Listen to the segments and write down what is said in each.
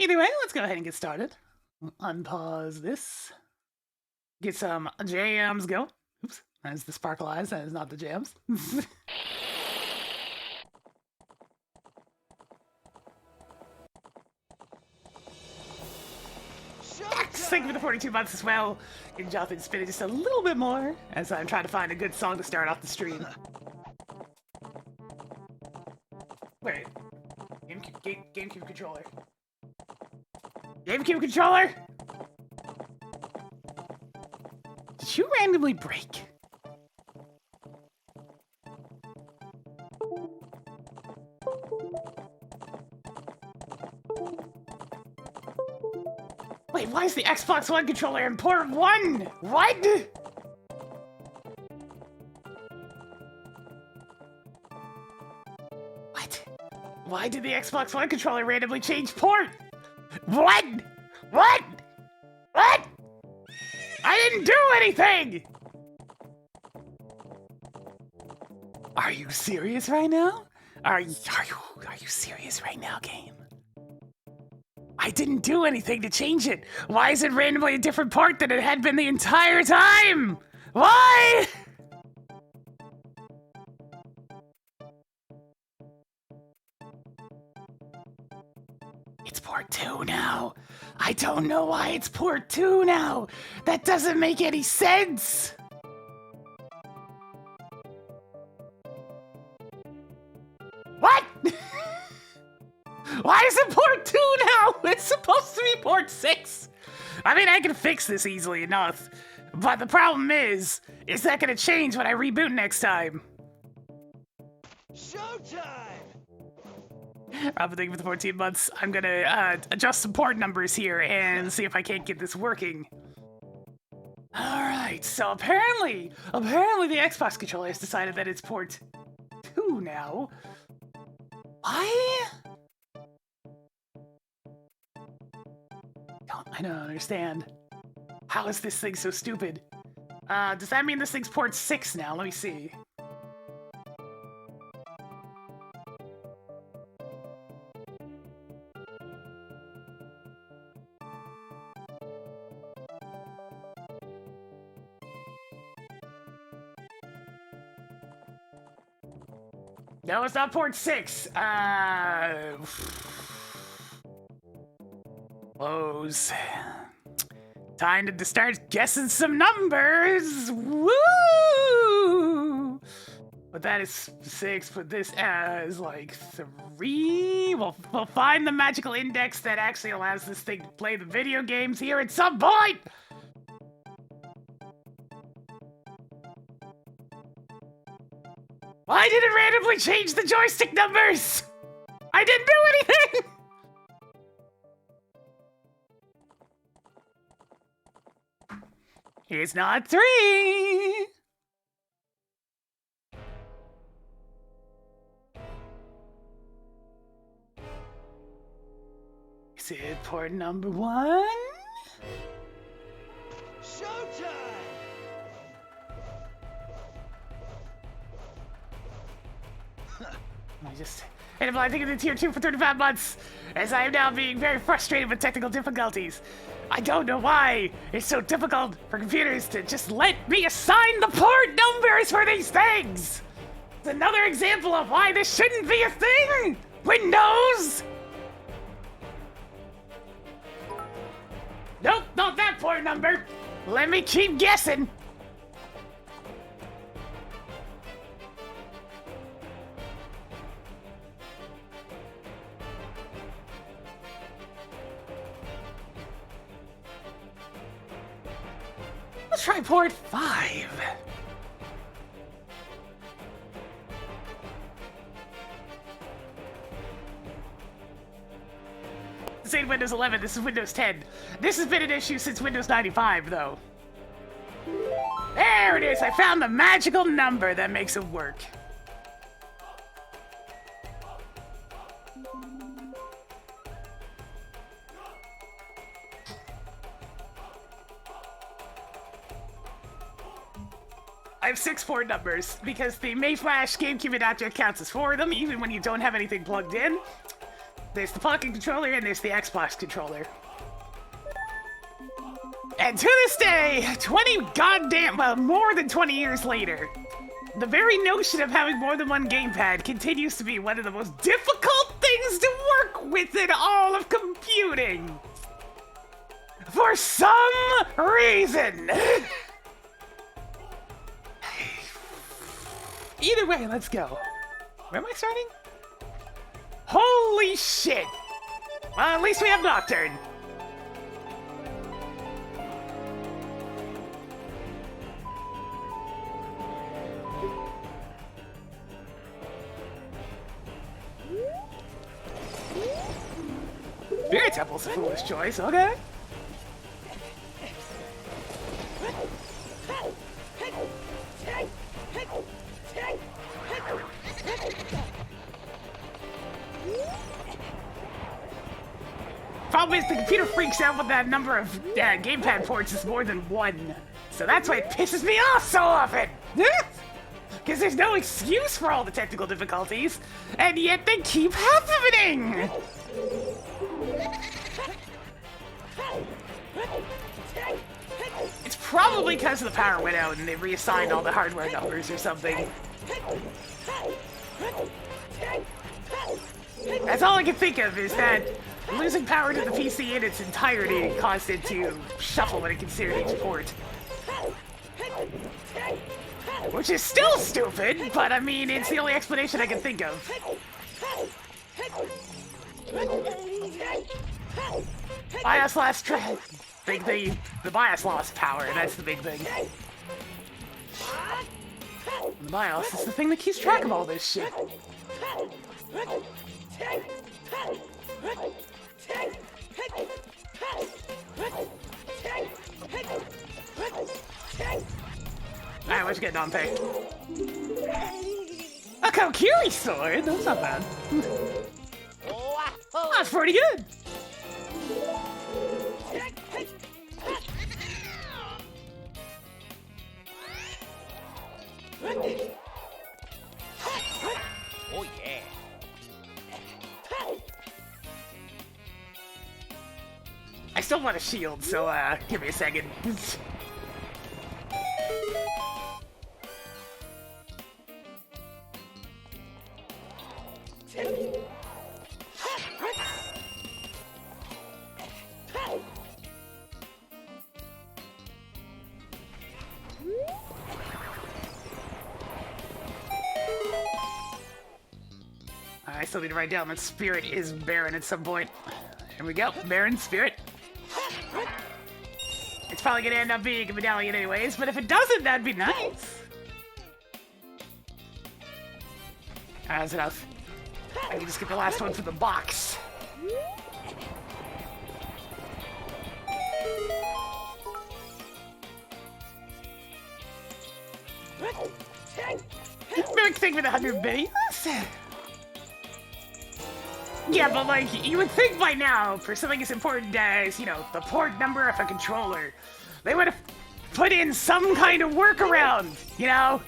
Either way, let's go ahead and get started. Unpause this. Get some jams going. Oops, that is the sparkle eyes, that is not the jams. Thank you for the 42 months as well. Can jump and spin it just a little bit more as I'm trying to find a good song to start off the stream. Wait. GameCube controller. GameCube controller! Did you randomly break? Wait, why is the Xbox One controller in port 1? What? What? Why did the Xbox One controller randomly change port? What? What? What? I didn't do anything! Are you serious right now? Are you serious right now, game? I didn't do anything to change it. Why is it randomly a different part than it had been the entire time? Why? It's port 2 now. I don't know why it's port 2 now. That doesn't make any sense. What? Why is it port 2 now? It's supposed to be port 6. I mean, I can fix this easily enough. But the problem is that gonna change when I reboot next time? Showtime! Robin, thank you for the 14 months. I'm gonna adjust some port numbers here and see if I can't get this working. Alright, so apparently the Xbox controller has decided that it's port 2 now. Why? I don't understand. How is this thing so stupid? Does that mean this thing's port 6 now? Let me see. No, it's not port 6. Close. Time to start guessing some numbers. Woo! But that is 6. Put this as like 3. We'll find the magical index that actually allows this thing to play the video games here at some point. Why did it randomly change the joystick numbers? I didn't do anything! It's not 3! Is it port number 1? Showtime! I just ended up thinking the tier 2 for 35 months, as I am now being very frustrated with technical difficulties. I don't know why it's so difficult for computers to just let me assign the port numbers for these things! It's another example of why this shouldn't be a thing! Windows! Nope, not that port number! Let me keep guessing! Let's try port 5. This ain't Windows 11, this is Windows 10. This has been an issue since Windows 95, though. There it is! I found the magical number that makes it work. I have 6 port numbers, because the Mayflash GameCube adapter counts as 4 of them, even when you don't have anything plugged in. There's the Pocket controller and there's the Xbox controller. And to this day, more than 20 years later, the very notion of having more than one gamepad continues to be one of the most difficult things to work with in all of computing. For some reason. Either way, let's go. Where am I starting? Holy shit! Well, at least we have Nocturne. Spirit Temple's a foolish choice, okay. Problem is, the computer freaks out when that number of gamepad ports is more than one. So that's why it pisses me off so often! Because there's no excuse for all the technical difficulties, and yet they keep happening! It's probably because the power went out and they reassigned all the hardware numbers or something. That's all I can think of, is that losing power to the PC in its entirety caused it to shuffle when it considered each port. Which is still stupid, but I mean, it's the only explanation I can think of. BIOS lost track. The BIOS lost power, that's the big thing. The BIOS is the thing that keeps track of all this shit. Alright, what you get, Dante? A Kokiri sword? That's not bad. That's pretty good. Oh yeah. I still want a shield, so give me a second. I still need to write down that Spirit is Baron at some point. Here we go, Baron, Spirit. It's probably gonna end up being a medallion anyways, but if it doesn't, that'd be nice. That's enough. I can just get the last one from the box. Big thing with 100 bitty. Yeah, but like, you would think by now, for something as important as, you know, the port number of a controller, they would have put in some kind of workaround, you know?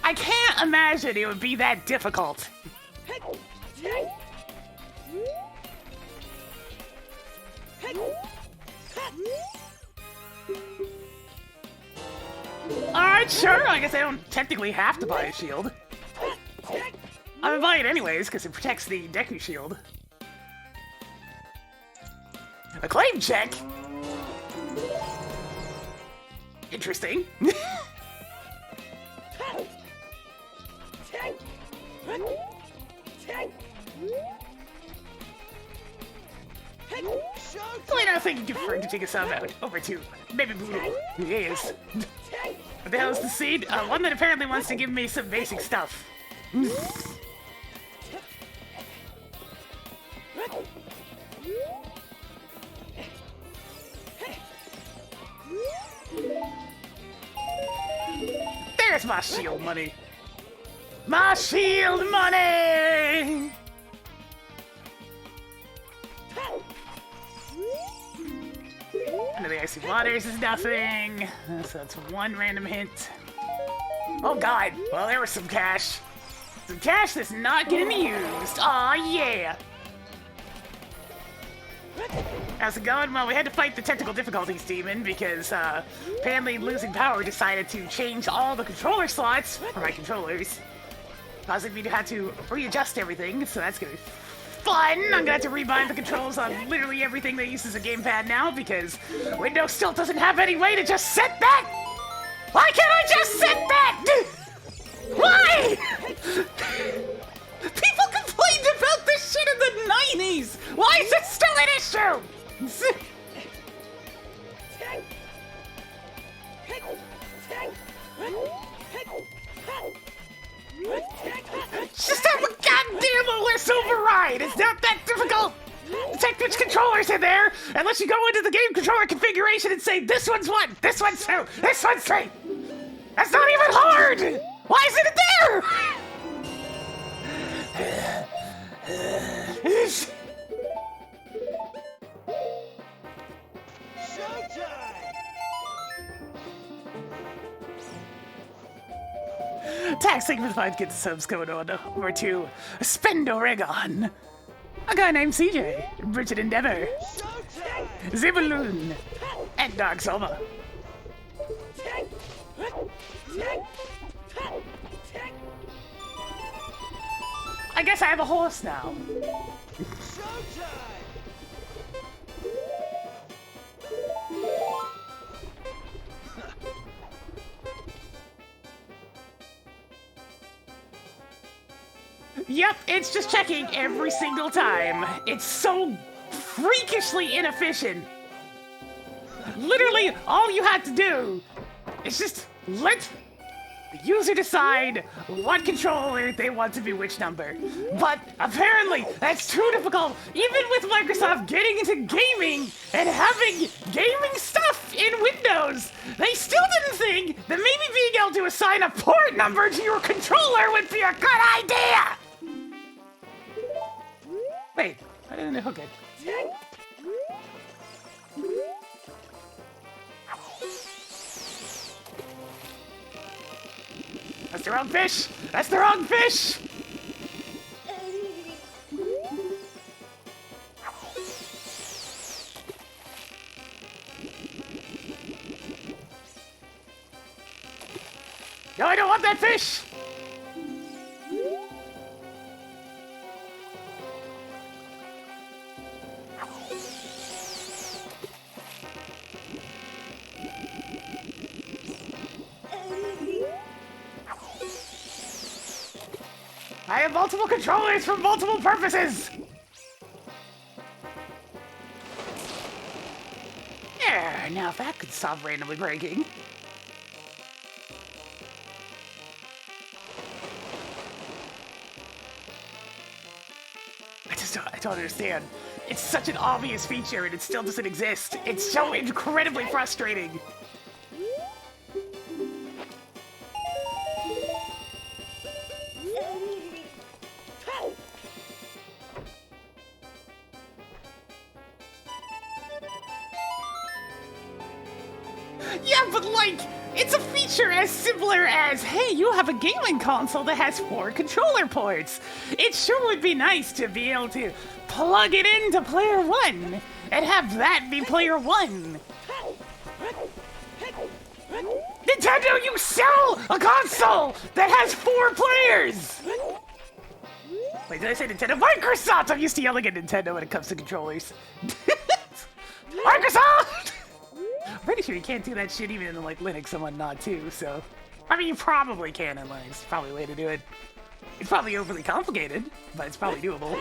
I can't imagine it would be that difficult. Alright, sure, I guess I don't technically have to buy a shield. I'm gonna buy it anyways, because it protects the Deku shield. A claim check? Interesting. Wait, I think you prefer to take a sub out over to maybe Voodoo. Yes. What the hell is the seed? One that apparently wants to give me some basic stuff. There's my shield money. My shield money! Under the icy waters is nothing. So that's one random hint. Oh god, well there was some cash. Some cash that's not getting used. Aw, yeah. How's it going? Well, we had to fight the technical difficulties demon because apparently losing power decided to change all the controller slots for my controllers, causing me to have to readjust everything, so that's gonna be fun. I'm gonna have to rebind the controls on literally everything that uses a gamepad now because Windows still doesn't have any way to just set that! Why can't I just set that? Why? People complained about this shit in the 90s! Why is it still an issue? Just have a goddamn OS override! It's not that difficult! Detect which controller's in there, unless you go into the game controller configuration and say, this one's 1, this one's 2, this one's 3! That's not even hard! Why isn't it there? Tax, thank you for the 5 kids subs going on over to Spendoregon, a guy named CJ, Bridget Endeavor, Zibaloon, and Dark Soma. I guess I have a horse now. Yep, it's just checking every single time. It's so freakishly inefficient. Literally, all you have to do is just let the user decide what controller they want to be which number. But apparently, that's too difficult. Even with Microsoft getting into gaming and having gaming stuff in Windows, they still didn't think that maybe being able to assign a port number to your controller would be a good idea. Wait, I didn't hook it. That's the wrong fish! That's the wrong fish! No, I don't want that fish! I have multiple controllers for multiple purposes! There, now that could stop randomly breaking. I don't understand. It's such an obvious feature and it still doesn't exist. It's so incredibly frustrating. Yeah, but like, it's a feature as simpler as, hey, you have a gaming console that has 4 controller ports. It sure would be nice to be able to plug it into player 1 and have that be player 1. Nintendo, you sell a console that has 4 players! Wait, did I say Nintendo? Microsoft! I'm used to yelling at Nintendo when it comes to controllers. Microsoft! I'm pretty sure you can't do that shit even in like Linux and whatnot too, so... I mean, you probably can in Linux. It's probably a way to do it. It's probably overly complicated, but it's probably doable.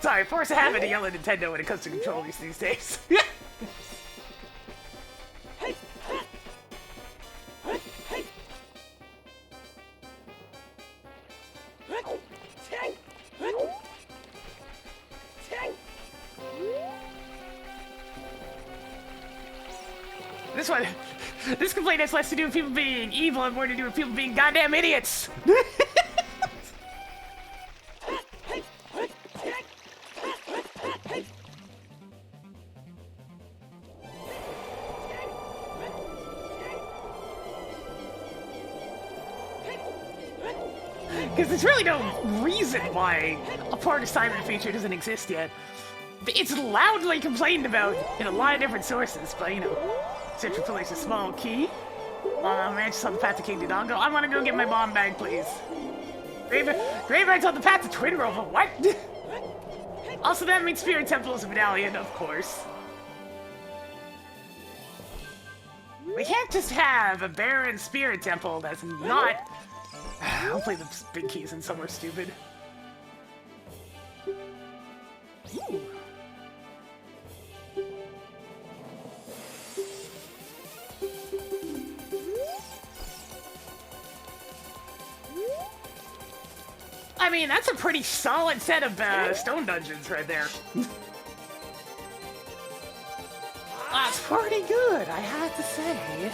Sorry, force a habit to yell at Nintendo when it comes to controllers these days. This complaint has less to do with people being evil and more to do with people being goddamn idiots. because there's really no reason why a port assignment feature doesn't exist yet. It's loudly complained about in a lot of different sources, but you know, Citrus Police a small key. Ranch on the path to King Dodongo. I want to go get my bomb bag, please. Graveyard's on the path to Twin Grove. What? Also, that means Spirit Temple's a medallion, of course. We can't just have a barren Spirit Temple that's not... Hopefully the big key isn't somewhere stupid. Ooh. I mean, that's a pretty solid set of stone dungeons right there. That's pretty good, I have to say.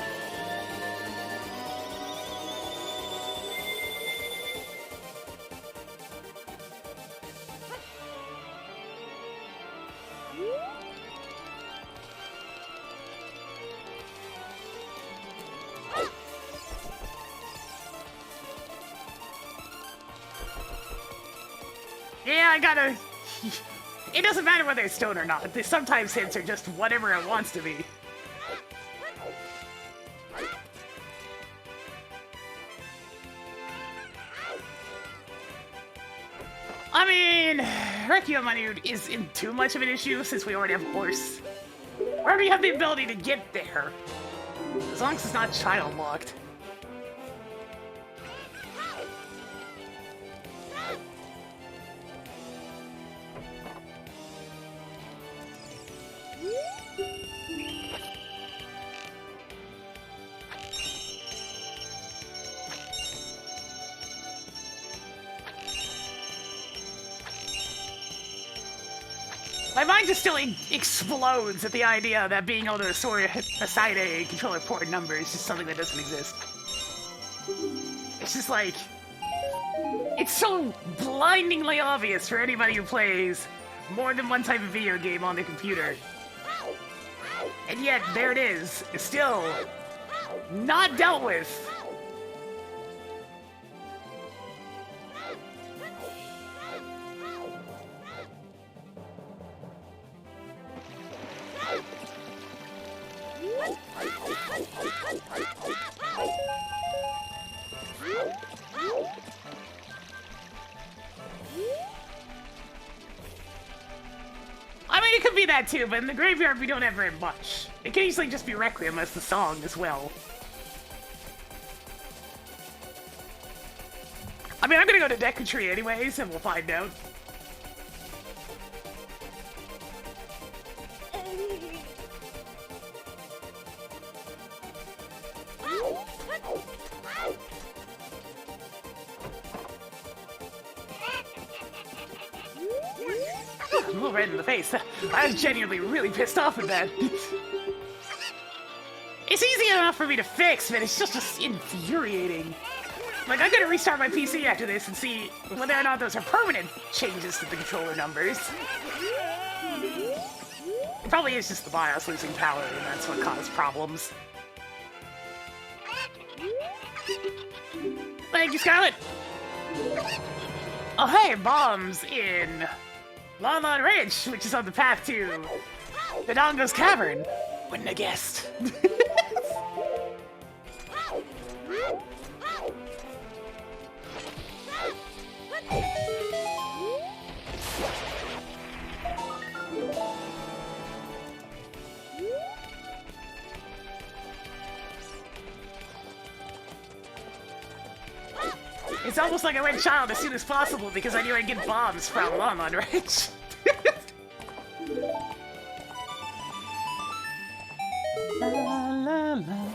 Yeah, I gotta... It doesn't matter whether it's stone or not. Sometimes hints are just whatever it wants to be. I mean, Requiem Manu isn't too much of an issue since we already have a horse. We already have the ability to get there. As long as it's not child locked. My mind just still explodes at the idea that being able to assign a controller port number is just something that doesn't exist. It's just like... It's so blindingly obvious for anybody who plays more than one type of video game on the computer. And yet, there it is. It's still not dealt with. I mean, it could be that too, but in the graveyard we don't have very much. It can easily just be Requiem as the song as well. I mean, I'm gonna go to Deku Tree anyways, and we'll find out. A little red in the face. I was genuinely really pissed off at that. It's easy enough for me to fix, but it's just infuriating. Like, I'm gonna restart my PC after this and see whether or not those are permanent changes to the controller numbers. It probably is just the BIOS losing power, and that's what caused problems. Thank you, Scarlet! Oh hey, bombs in Lon Lon Ridge, which is on the path to Dodongo's Cavern. Wouldn't have guessed. It's almost like I went child as soon as possible because I knew I'd get bombs from Lon Lon Ridge. La la la la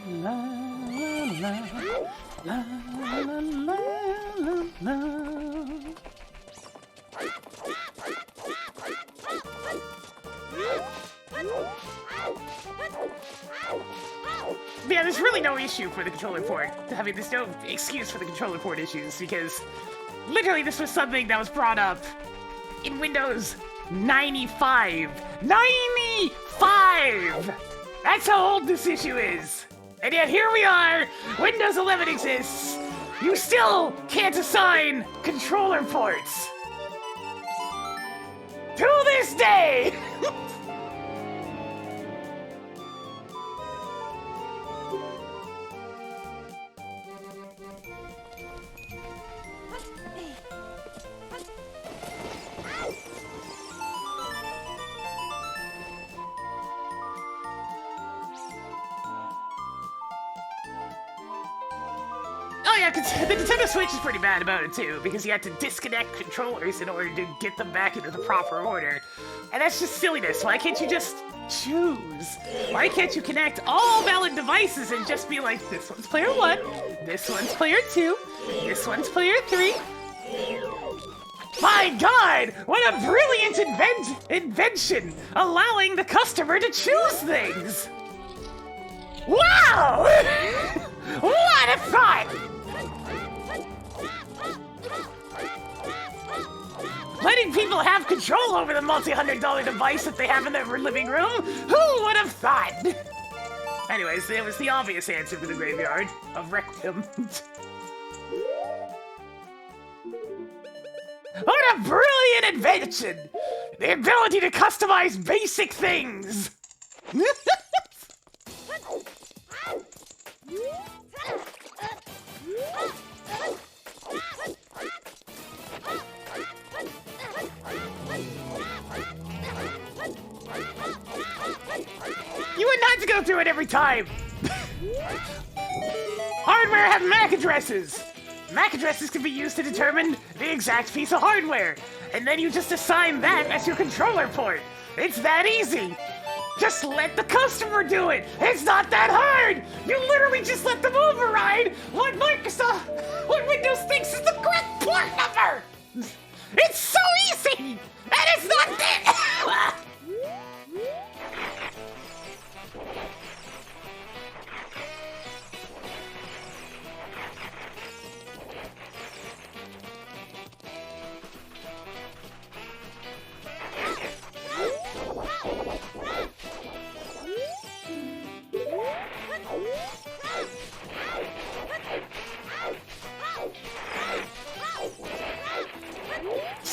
la la la la la. Yeah, there's really no issue for the controller port. I mean, there's no excuse for the controller port issues because literally this was something that was brought up in Windows 95. 95! That's how old this issue is. And yet here we are, Windows 11 exists, you still can't assign controller ports. To this day! Oh yeah, cause the Nintendo Switch is pretty bad about it too, because you have to disconnect controllers in order to get them back into the proper order. And that's just silliness. Why can't you just choose? Why can't you connect all valid devices and just be like, this one's player 1, this one's player 2, this one's player 3? My god! What a brilliant invention! Allowing the customer to choose things! Wow! What a thought! Letting people have control over the multi-$100 device that they have in their living room? Who would have thought? Anyways, it was the obvious answer to the graveyard of Requiem. What a brilliant invention! The ability to customize basic things! You wouldn't have to go through it every time! Hardware have MAC addresses! MAC addresses can be used to determine the exact piece of hardware, and then you just assign that as your controller port. It's that easy! Just let the customer do it! It's not that hard! You literally just let them override what Windows thinks is the correct port number! It's so easy! And it's not that!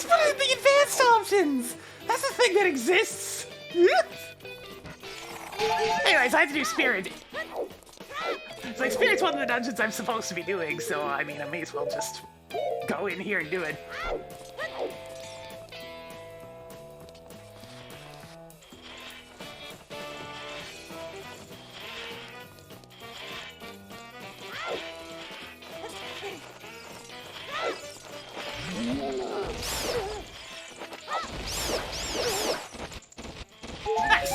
What are the advanced options? That's a thing that exists. Anyways, I have to do Spirit. It's like Spirit's one of the dungeons I'm supposed to be doing, so I mean, I may as well just go in here and do it. Nice!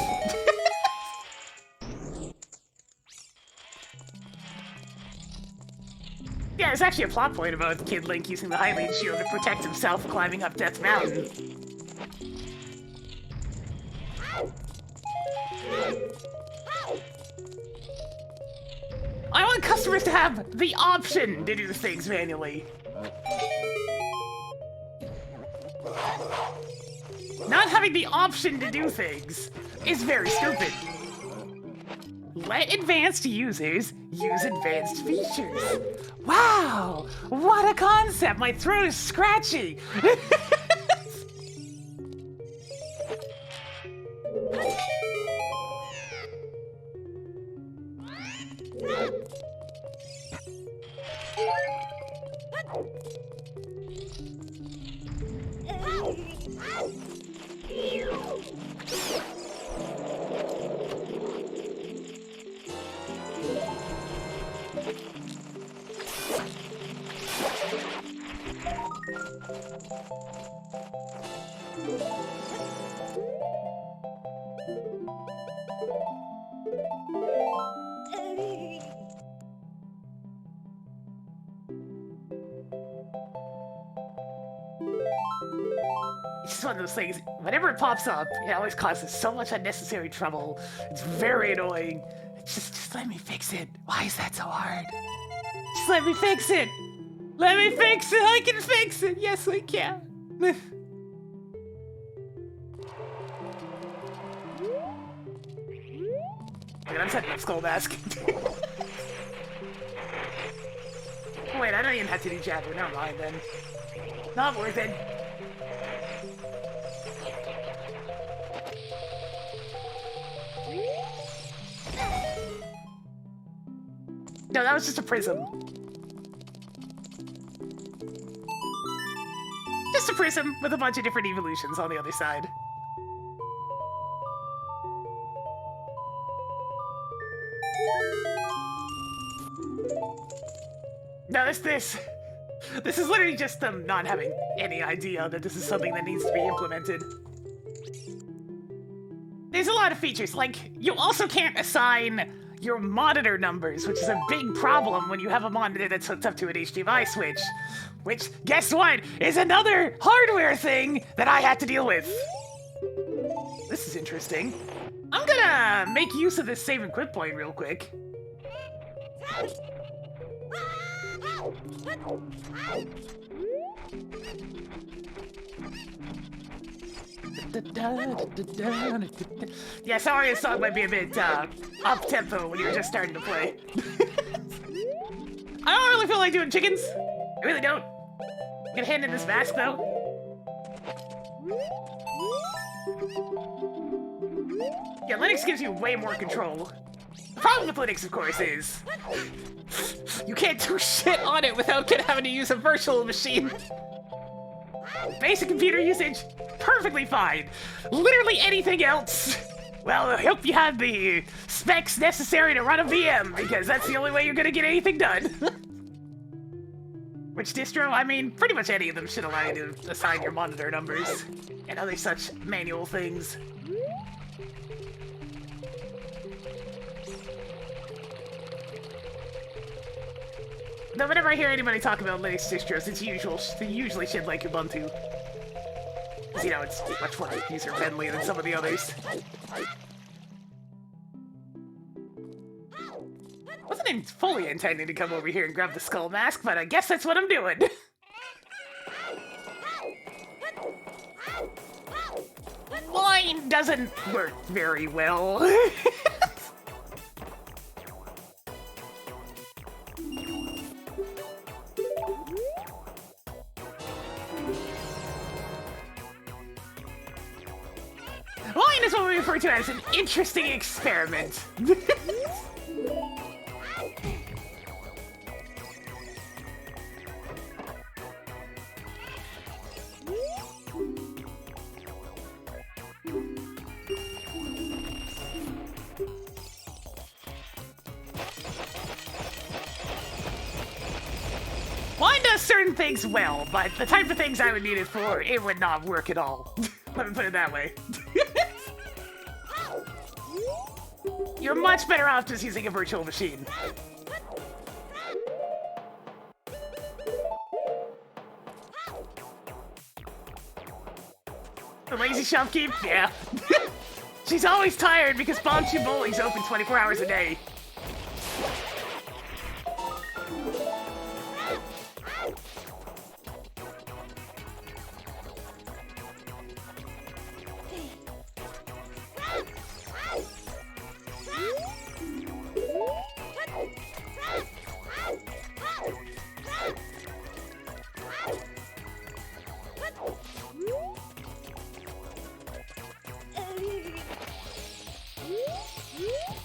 Yeah, there's actually a plot point about Kid Link using the Hylian shield to protect himself climbing up Death Mountain. I want customers to have the option to do things manually. Not having the option to do things is very stupid. Let advanced users use advanced features. Wow, what a concept! My throat is scratchy. It's just one of those things, whenever it pops up, it always causes so much unnecessary trouble. It's very annoying. Just let me fix it. Why is that so hard? Just let me fix it. Let me fix it. I can fix it. Yes, I can. I'm setting up Skull Mask. Wait, I don't even have to do chapter. Never mind then. Not worth it. No, that was just a prism. Just a prism with a bunch of different evolutions on the other side. No, this is literally just them not having any idea that this is something that needs to be implemented. There's a lot of features, like, you also can't assign your monitor numbers, which is a big problem when you have a monitor that's hooked up to an HDMI switch. Which, guess what, is another hardware thing that I had to deal with. This is interesting. I'm gonna make use of this save and quit point real quick. Yeah, sorry, this song might be a bit up-tempo when you were just starting to play. I don't really feel like doing chickens. I really don't. I'm gonna hand in this mask, though. Yeah, Linux gives you way more control. The problem with Linux, of course, is you can't do shit on it without having to use a virtual machine. Basic computer usage, perfectly fine. Literally anything else, well, I hope you have the specs necessary to run a VM, because that's the only way you're gonna get anything done. Which distro? I mean, pretty much any of them should allow you to assign your monitor numbers and other such manual things. Though whenever I hear anybody talk about Linux distros, they usually shit like Ubuntu. Because, you know, it's much more user-friendly than some of the others. Wasn't fully intending to come over here and grab the skull mask, but I guess that's what I'm doing. Mine doesn't work very well. Mine is what we refer to as an interesting experiment. Mine does certain things well, but the type of things I would need it for, it would not work at all. Let me put it that way. You're much better off just using a virtual machine. The lazy shopkeep? Yeah. She's always tired because Bonchi Bowling's open 24 hours a day.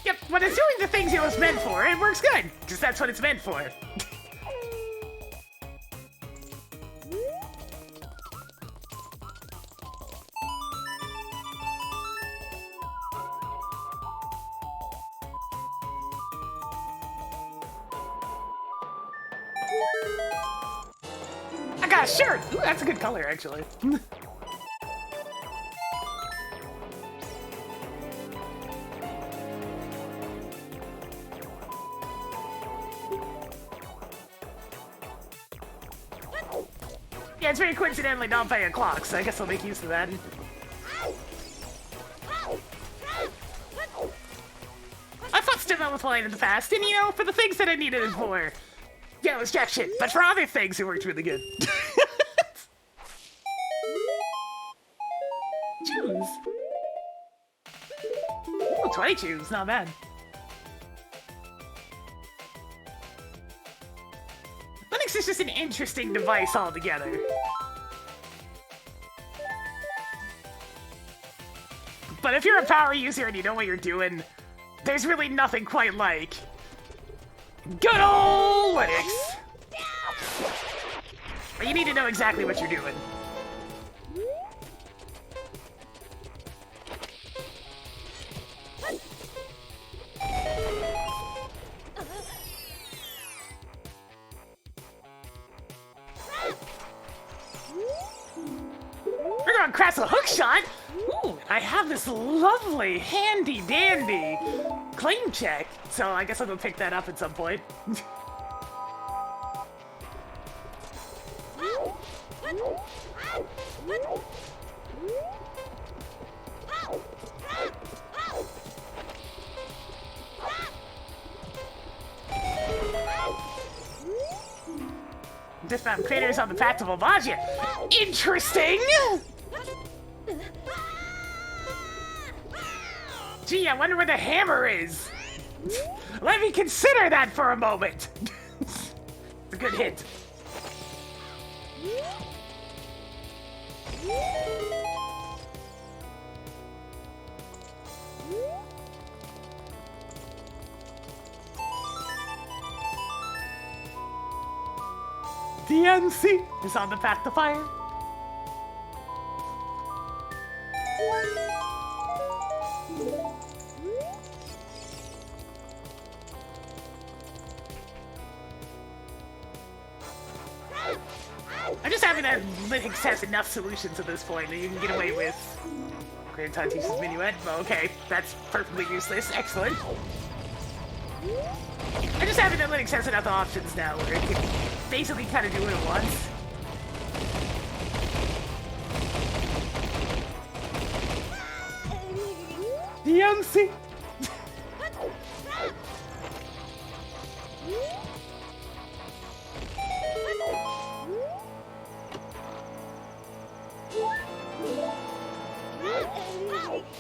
Yep, when it's doing the things it was meant for, it works good, because that's what it's meant for. I got a shirt! Ooh, that's a good color, actually. Yeah, it's very coincidentally not by a clock, so I guess I'll make use of that. I fought Stimmo with Line in the past, and you know, for the things that I needed it for, yeah, it was jack shit. But for other things, it worked really good. Choose. Ooh, 20 choose, not bad. Linux just an interesting device altogether. But if you're a power user and you know what you're doing, there's really nothing quite like good old Linux. But you need to know exactly what you're doing. We're going to crash a hook shot. Ooh, I have this lovely, handy-dandy claim check, so I guess I'm gonna pick that up at some point. Just found craters on the path to Volvagia. Interesting! Gee, I wonder where the hammer is. Let me consider that for a moment. It's a good hint. DNC is on the path to fire. I'm just happy that Linux has enough solutions at this point that you can get away with Grand Time teaches Minuet. Okay, that's perfectly useless. Excellent. I'm just happy that Linux has enough options now where it can basically kind of do what it wants. DMC.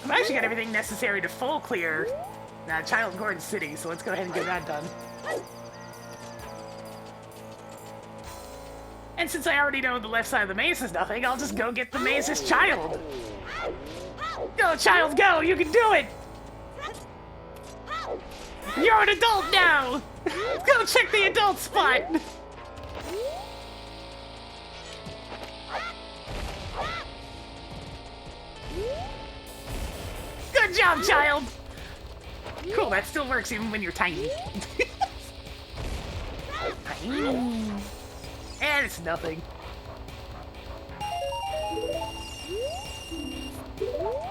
I've actually got everything necessary to full clear Child Gordon City, so let's go ahead and get that done. And since I already know the left side of the maze is nothing, I'll just go get the maze's child. Go, child, go! You can do it! You're an adult now! Go check the adult spot! Good job, child! Cool, that still works even when you're tiny. Tiny. And it's nothing.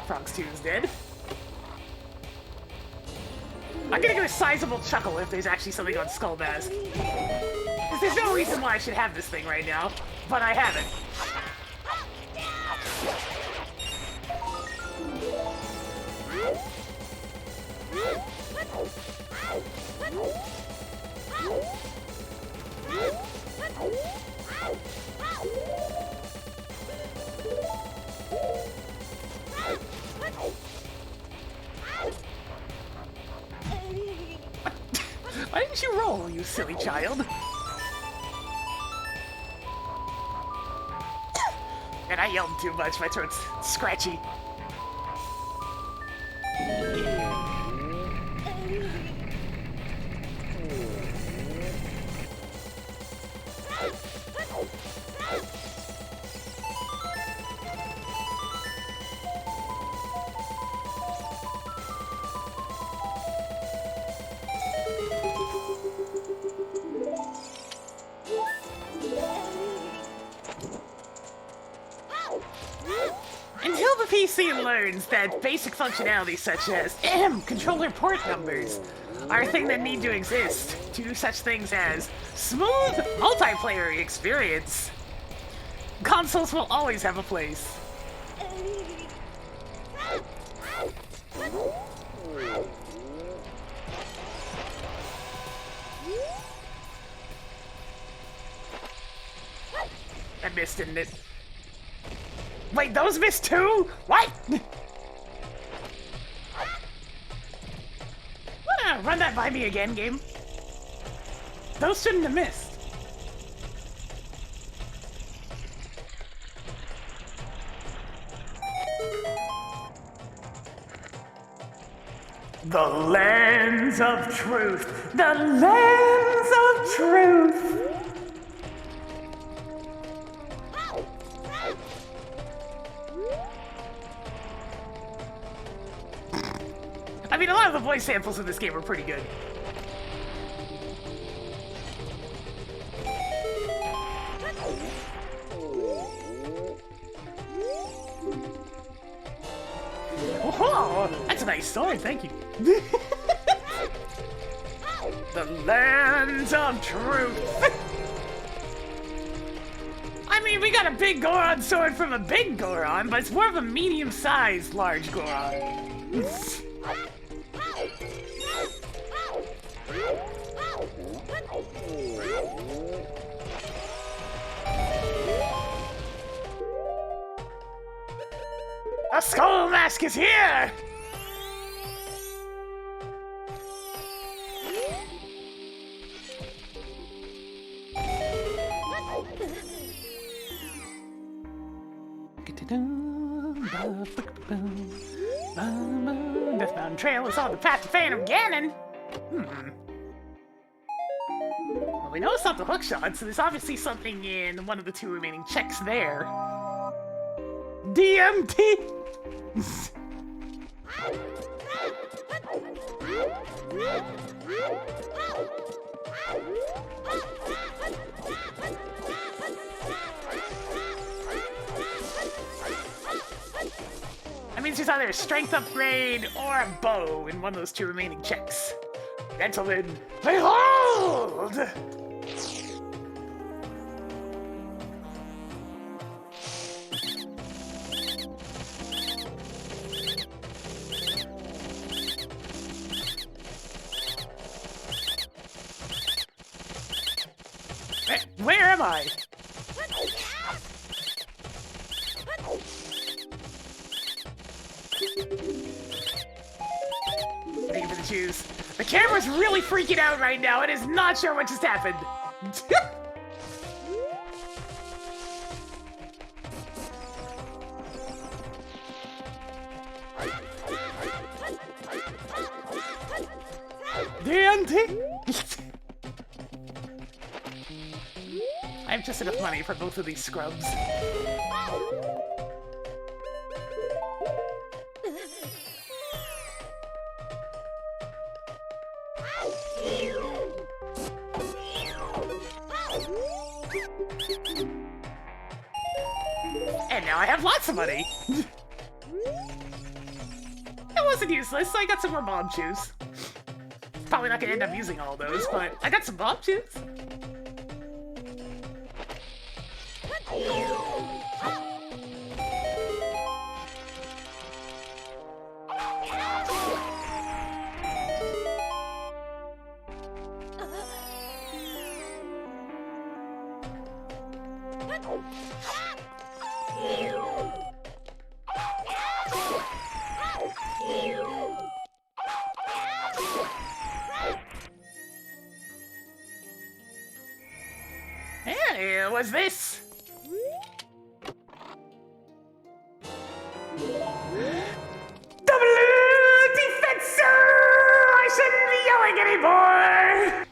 Frogs 2 is dead. I'm gonna get a sizable chuckle if there's actually something on Skull Mask. Because there's no reason why I should have this thing right now, but I haven't. Why didn't you roll, you silly child? And I yelled too much, my throat's scratchy. Until the PC learns that basic functionality such as controller port numbers are a thing that need to exist to do such things as smooth multiplayer experience, consoles will always have a place. That missed, didn't it? Wait, those missed too? What? Wanna run that by me again, game? Those shouldn't have missed. The Lands of Truth. The Lands of Truth. I mean, a lot of the voice samples in this game are pretty good. Oh, that's a nice story, thank you. The Lands of Truth. I mean, we got a big Goron sword from a big Goron, but it's more of a medium-sized large Goron. A skull mask is here! Death Mountain Trail is on the path to Phantom Ganon. Well, we know it's not the hookshot, so there's obviously something in one of the two remaining checks there. DMT! That means there's either a strength upgrade or a bow in one of those two remaining checks. Gentlemen, behold! Where am I? Thank you for the shoes. The camera's really freaking out right now. It is not sure what just happened. DNT! I have just enough money for both of these scrubs. And now I have lots of money. It wasn't useless, so I got some more bomb shoes. Probably not gonna end up using all those, but I got some bomb shoes. Hey, what's this? I shouldn't be yelling anymore!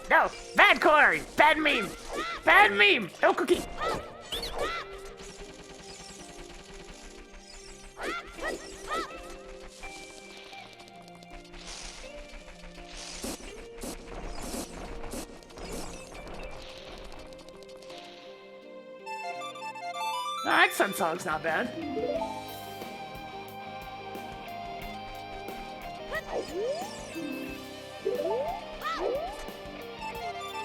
No, bad Corey, bad meme, bad meme, no cookie. That Sun Song's not bad.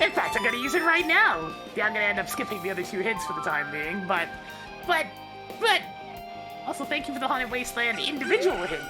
In fact, I'm gonna use it right now. Yeah, I'm gonna end up skipping the other two hints for the time being, but... Also, thank you for the Haunted Wasteland individual hint.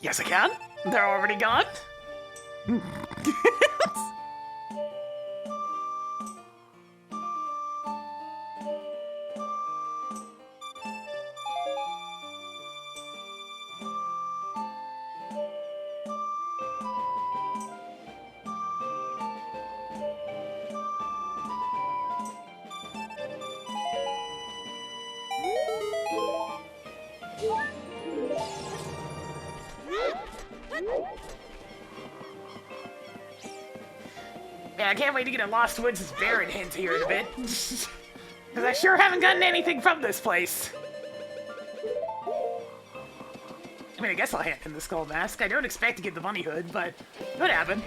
Yes, I can. They're already gone. Yeah, I can't wait to get a Lost Woods' Baron hint here in a bit. Because I sure haven't gotten anything from this place. I mean, I guess I'll hand in the Skull Mask. I don't expect to get the Bunny Hood, but it could happen.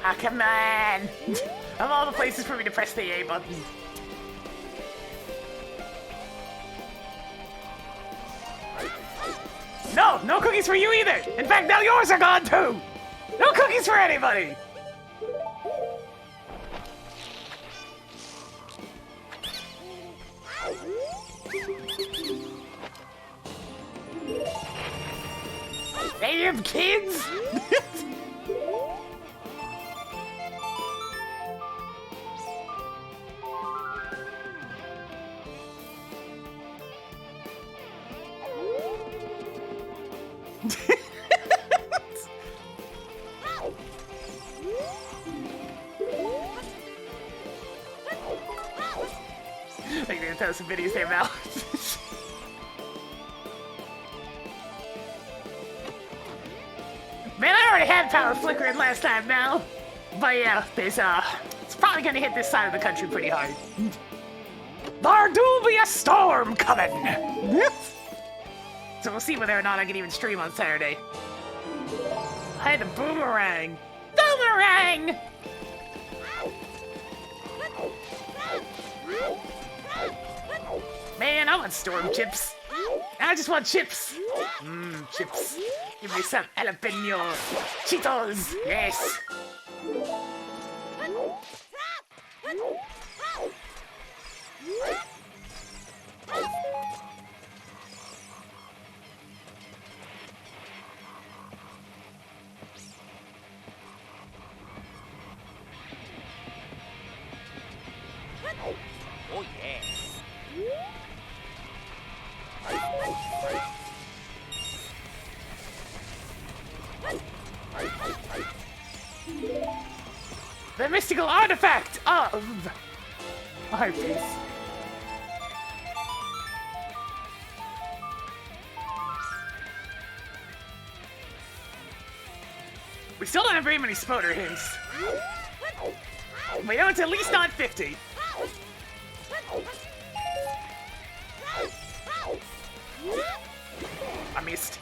Ah, come on! Of all the places for me to press the A button. No! No cookies for you either! In fact, now yours are gone too! No cookies for anybody! Damn kids! I'm gonna throw some videos there, Mal. Man, I already had power flickering last time, Mal. But yeah, there's it's probably gonna hit this side of the country pretty hard. There do be a storm coming! So we'll see whether or not I can even stream on Saturday. I had a boomerang! Boomerang! Man, I want storm chips. I just want chips. Mmm, chips. Give me some jalapeno. Cheetos, yes. Oh yeah. The mystical artifact of Art Piece. We still don't have very many Spoder hints. We know it's at least not 50. I missed.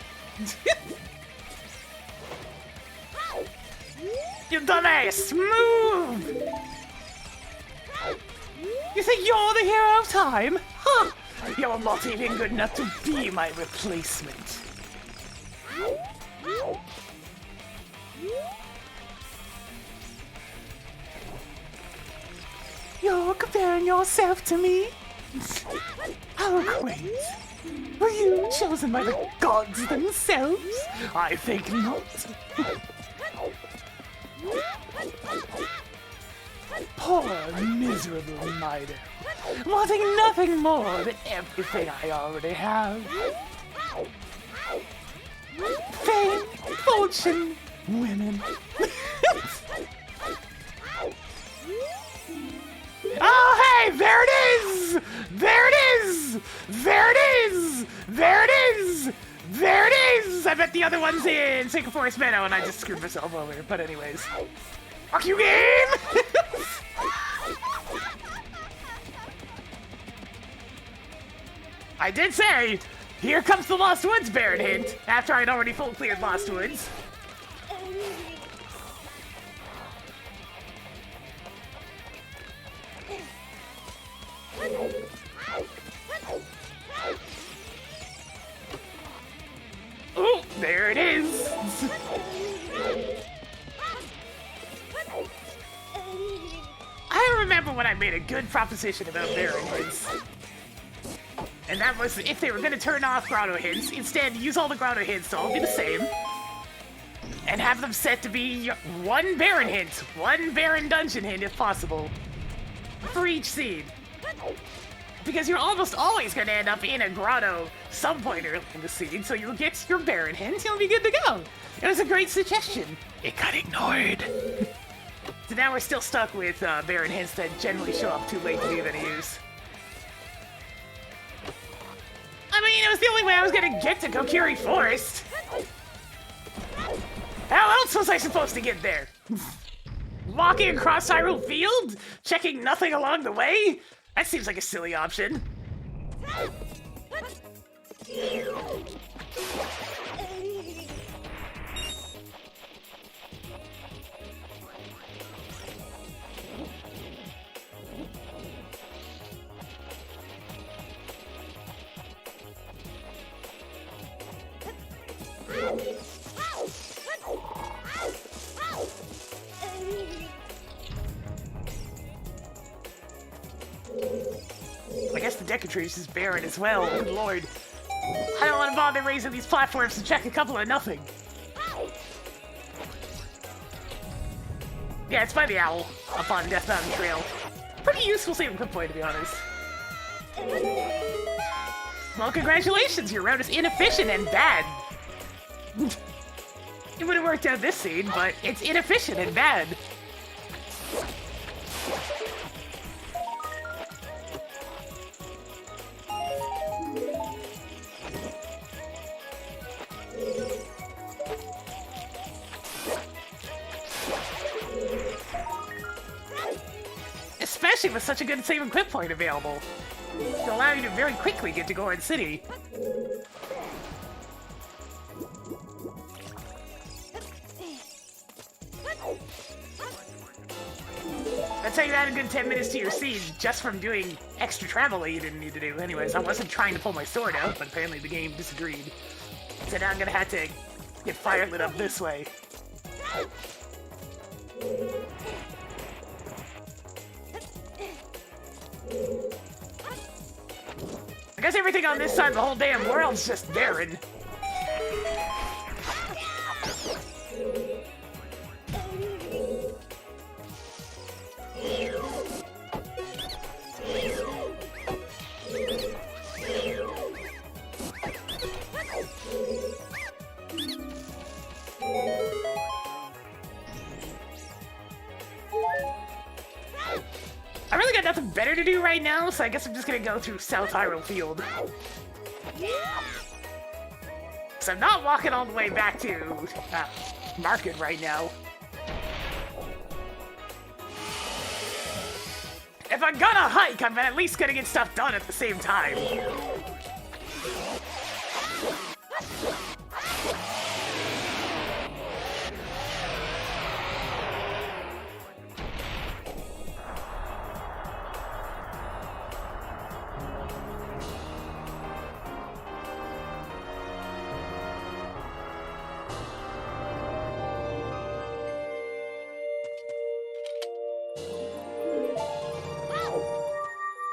You dumbass! Move! You think you're the hero of time? Huh! You're not even good enough to be my replacement. You're comparing yourself to me? How quaint. Were you chosen by the gods themselves? I think not. Poor, miserable Mido, wanting nothing more than everything I already have. Fame, fortune, women. Oh, hey, there it is! There it is! There it is! There it is! There it is! I bet the other one's in Sacred Forest Meadow and I just screwed myself over. But anyways. Fuck you, game! I did say Here comes the Lost Woods Baron hint, after I'd already full cleared Lost Woods. Ooh, there it is! I remember when I made a good proposition about Baron hints. And that was if they were going to turn off Grotto hints, instead use all the Grotto hints to all be the same. And have them set to be one Baron hint, one Baron dungeon hint if possible. For each scene. Because you're almost always going to end up in a grotto some point early in the scene, so you'll get your Baron hint, you'll be good to go. It was a great suggestion. It got ignored. So now we're still stuck with Baron hints that generally show up too late to be able to use. I mean, it was the only way I was going to get to Kokiri Forest. How else was I supposed to get there? Walking across Hyrule Field? Checking nothing along the way? That seems like a silly option. I guess the Decatrice is barren as well. Good lord. I don't want to bother raising these platforms to check a couple of nothing. Yeah, it's by the owl up on Death Mountain Trail. Pretty useful saving quick point, to be honest. Well, congratulations, your route is inefficient and bad. It would have worked out this scene, but it's inefficient and bad. Especially with such a good save and quit point available. To allow you to very quickly get to Goron City. That's how you add a good 10 minutes to your scene just from doing extra travel that you didn't need to do. Anyways, I wasn't trying to pull my sword out, but apparently the game disagreed. So now I'm gonna have to get fire lit up this way. I guess everything on this side of the whole damn world's just barren. I really got nothing better to do right now, so I guess I'm just gonna go through South Hyrule Field. So I'm not walking all the way back to Market right now. If I'm gonna hike, I'm at least gonna get stuff done at the same time.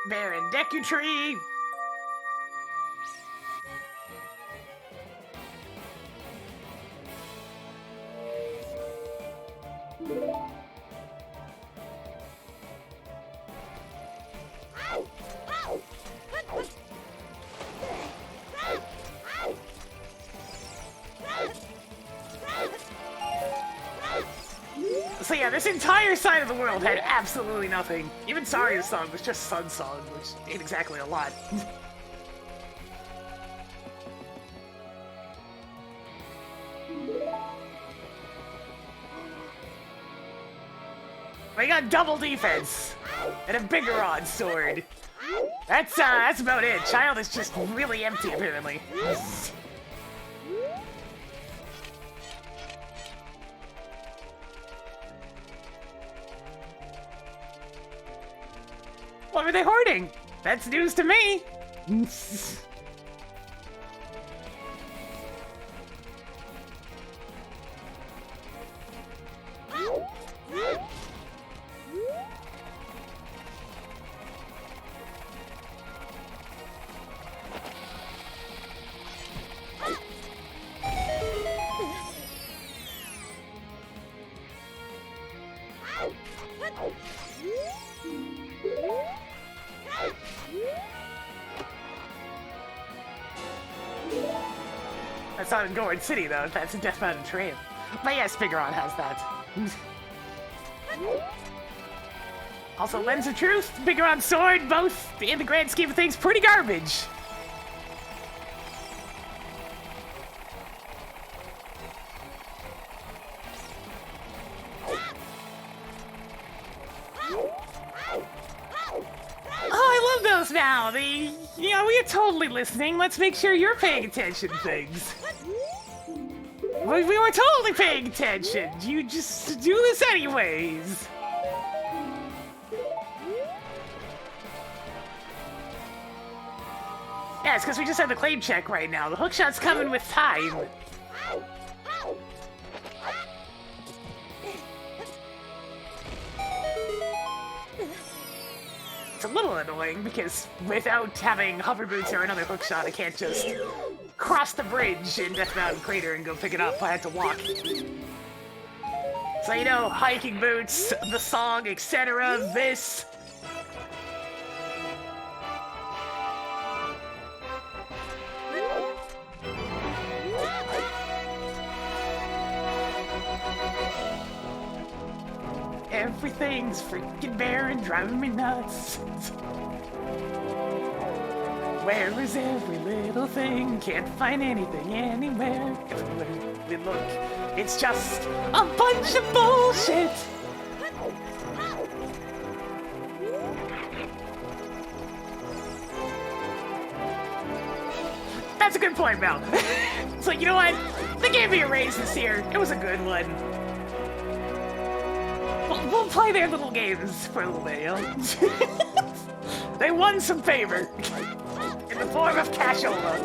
Baron Decatree. So yeah, this entire side of the world had absolutely nothing. Even Saria's song was just Sun Song, which ain't exactly a lot. I got double defense and a bigger odd sword. That's about it. Child is just really empty, apparently. What were they hoarding? That's news to me. That's not in Gourd City, though. That's a Death Mountain Trail. But yes, Figuron has that. Also, Lens of Truth, Figuron's sword, both, in the grand scheme of things, pretty garbage. Oh, I love those now. We are totally listening. Let's make sure you're paying attention to things. We were totally paying attention. You just do this anyways. Yeah, it's because we just had the claim check right now. The hookshot's coming with time. It's a little annoying because without having hover boots or another hookshot, I can't just cross the bridge in Death Mountain Crater and go pick it up. I had to walk. So, you know, hiking boots, the song, etc., this. Everything's freaking barren, driving me nuts. Where is every little thing? Can't find anything anywhere. Everywhere we look, it's just a bunch of bullshit. That's a good point, Mel. It's like, you know what? They gave me a raise this year. It was a good one. We'll play their little games for a little bit, you know? They won some favor in the form of cashola.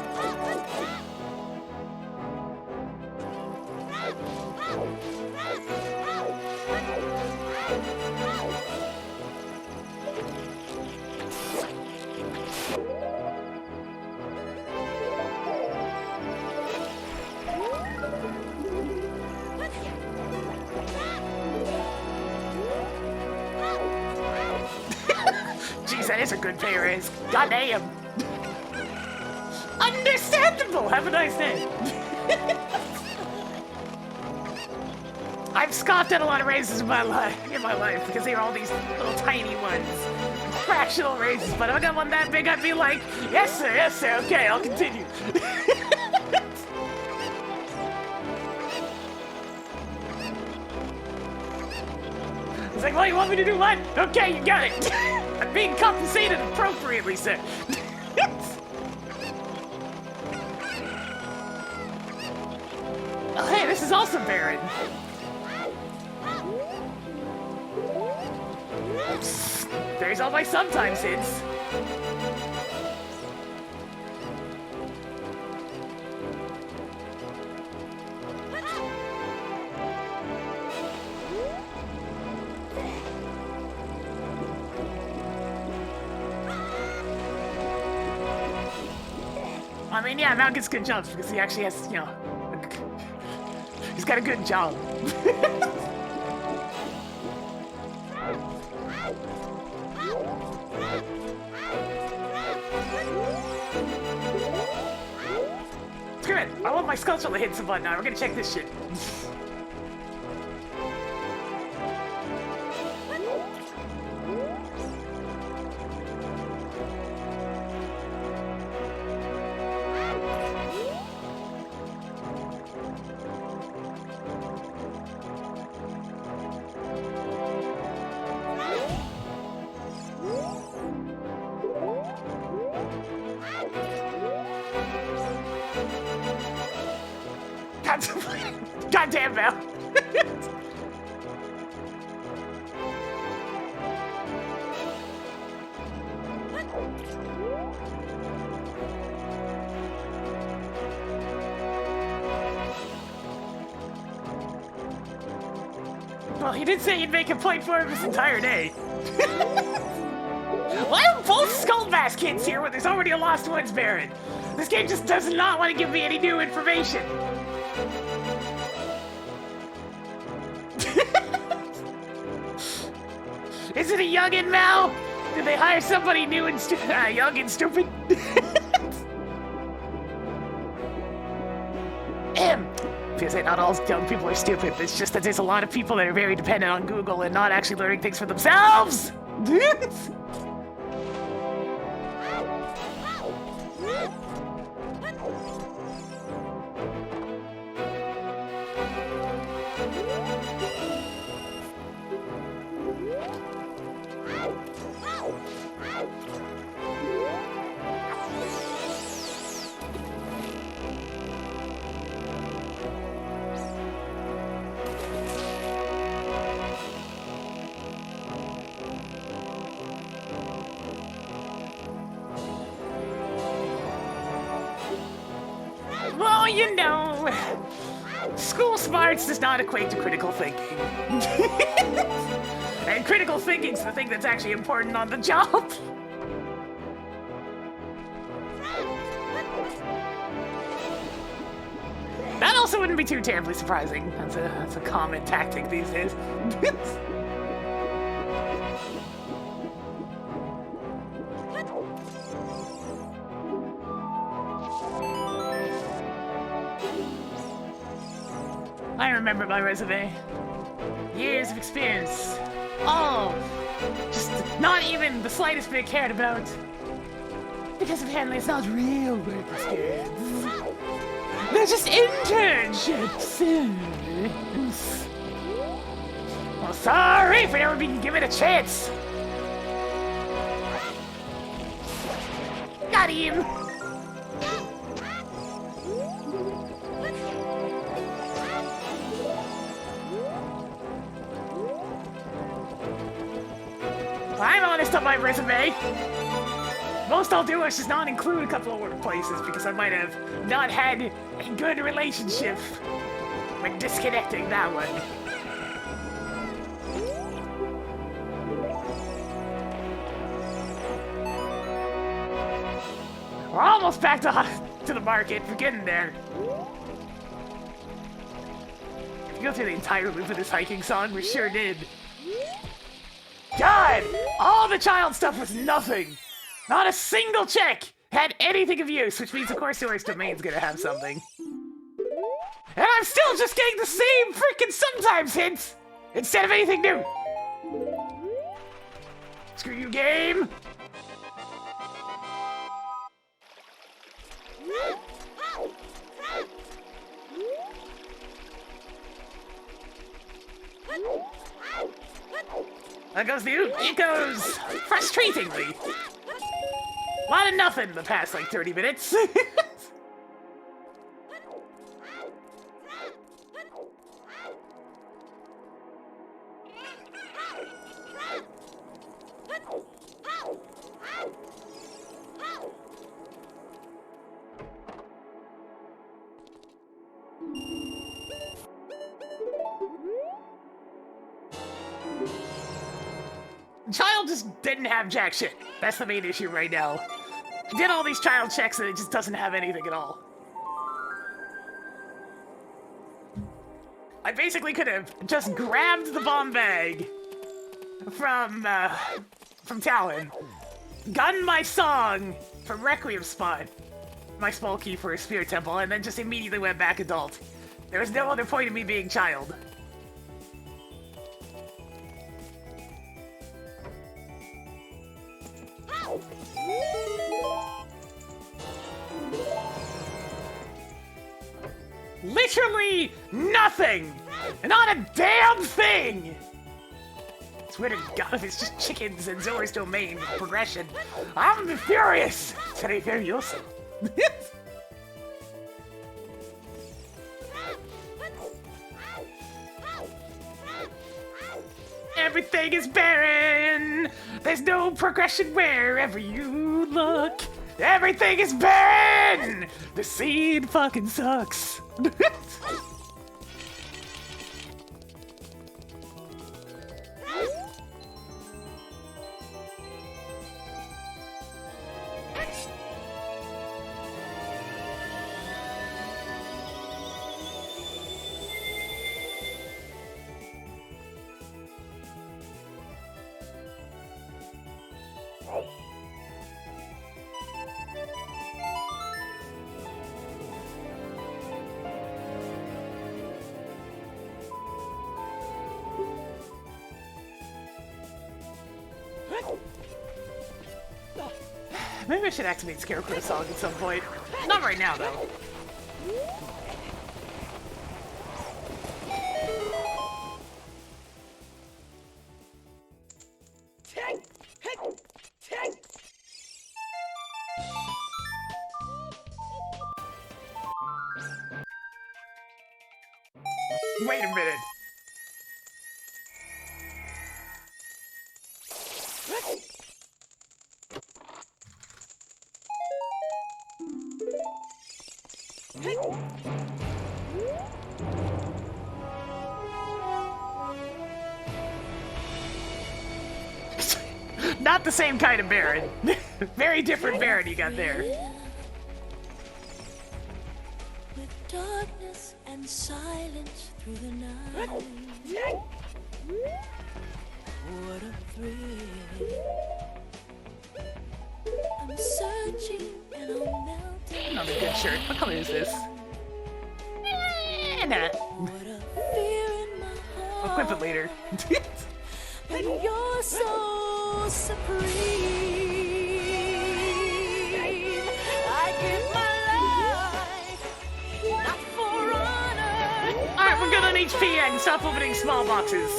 That is a good pay raise. God damn. Understandable. Have a nice day. I've scoffed at a lot of raises in my life because they are all these little tiny ones, fractional raises. But if I got one that big, I'd be like, yes sir, okay, I'll continue. It's like, well, you want me to do what? Okay, you got it. I'm being compensated appropriately, sir. Oh, hey, this is also barren. There's all my sometimes hits. I mean, yeah, Mal gets good jumps because he actually has, you know, he's got a good job. Screw it, I want my sculpture to hit some button now. We're gonna check this shit. contemplating. Goddamn, Val. Well, he did say he'd make a point for him this entire day. Why are both Skullbass kids here when there's already a Lost Woods Baron? This game just does not want to give me any new information. Is it a youngin' Mal? Did they hire somebody new and young and stupid? Because not all young people are stupid. It's just that there's a lot of people that are very dependent on Google and not actually learning things for themselves. Well, you know, school smarts does not equate to critical thinking. And critical thinking's the thing that's actually important on the job. That also wouldn't be too terribly surprising. That's a common tactic these days. I remember my resume. Years of experience. All just not even the slightest bit cared about. Because apparently it's not real work experience. They're just internships. Well, sorry if I never been given a chance. Got him. I'm honest on my resume. Most I'll do is just not include a couple of workplaces because I might have not had a good relationship when disconnecting that one. We're almost back to the market. We're getting there. If you go through the entire loop of this hiking song, we sure did. God! All the child stuff was nothing! Not a single check had anything of use, which means of course Source Domain's gonna have something. And I'm still just getting the same freaking sometimes hints instead of anything new! Screw you, game! There goes the echoes! Frustratingly! A lot of nothing the past, like, 30 minutes. Child just didn't have jack shit. That's the main issue right now. I did all these child checks and it just doesn't have anything at all. I basically could have just grabbed the bomb bag from Talon, gotten my song from Requiem Spot, my small key for a spirit temple, and then just immediately went back adult. There was no other point of me being child. Literally nothing! Not a damn thing! I swear to God, it's just chickens and Zora's Domain progression. I'm furious! Seré furioso. Everything is barren. There's no progression wherever you look. Everything is barren. The scene fucking sucks. Maybe I should activate Scarecrow's song at some point. Not right now, though. Wait a minute. Not the same kind of Baron. Very different Baron you got there. With darkness and silence through the night. What a thrill. I'm searching and I'm melting. Another good shirt. What color is this? Nah. What a fear in my I'll heart. equip it later. When you're so supreme, I give my life, not for honor. Alright, we're good on HP and stop opening small boxes.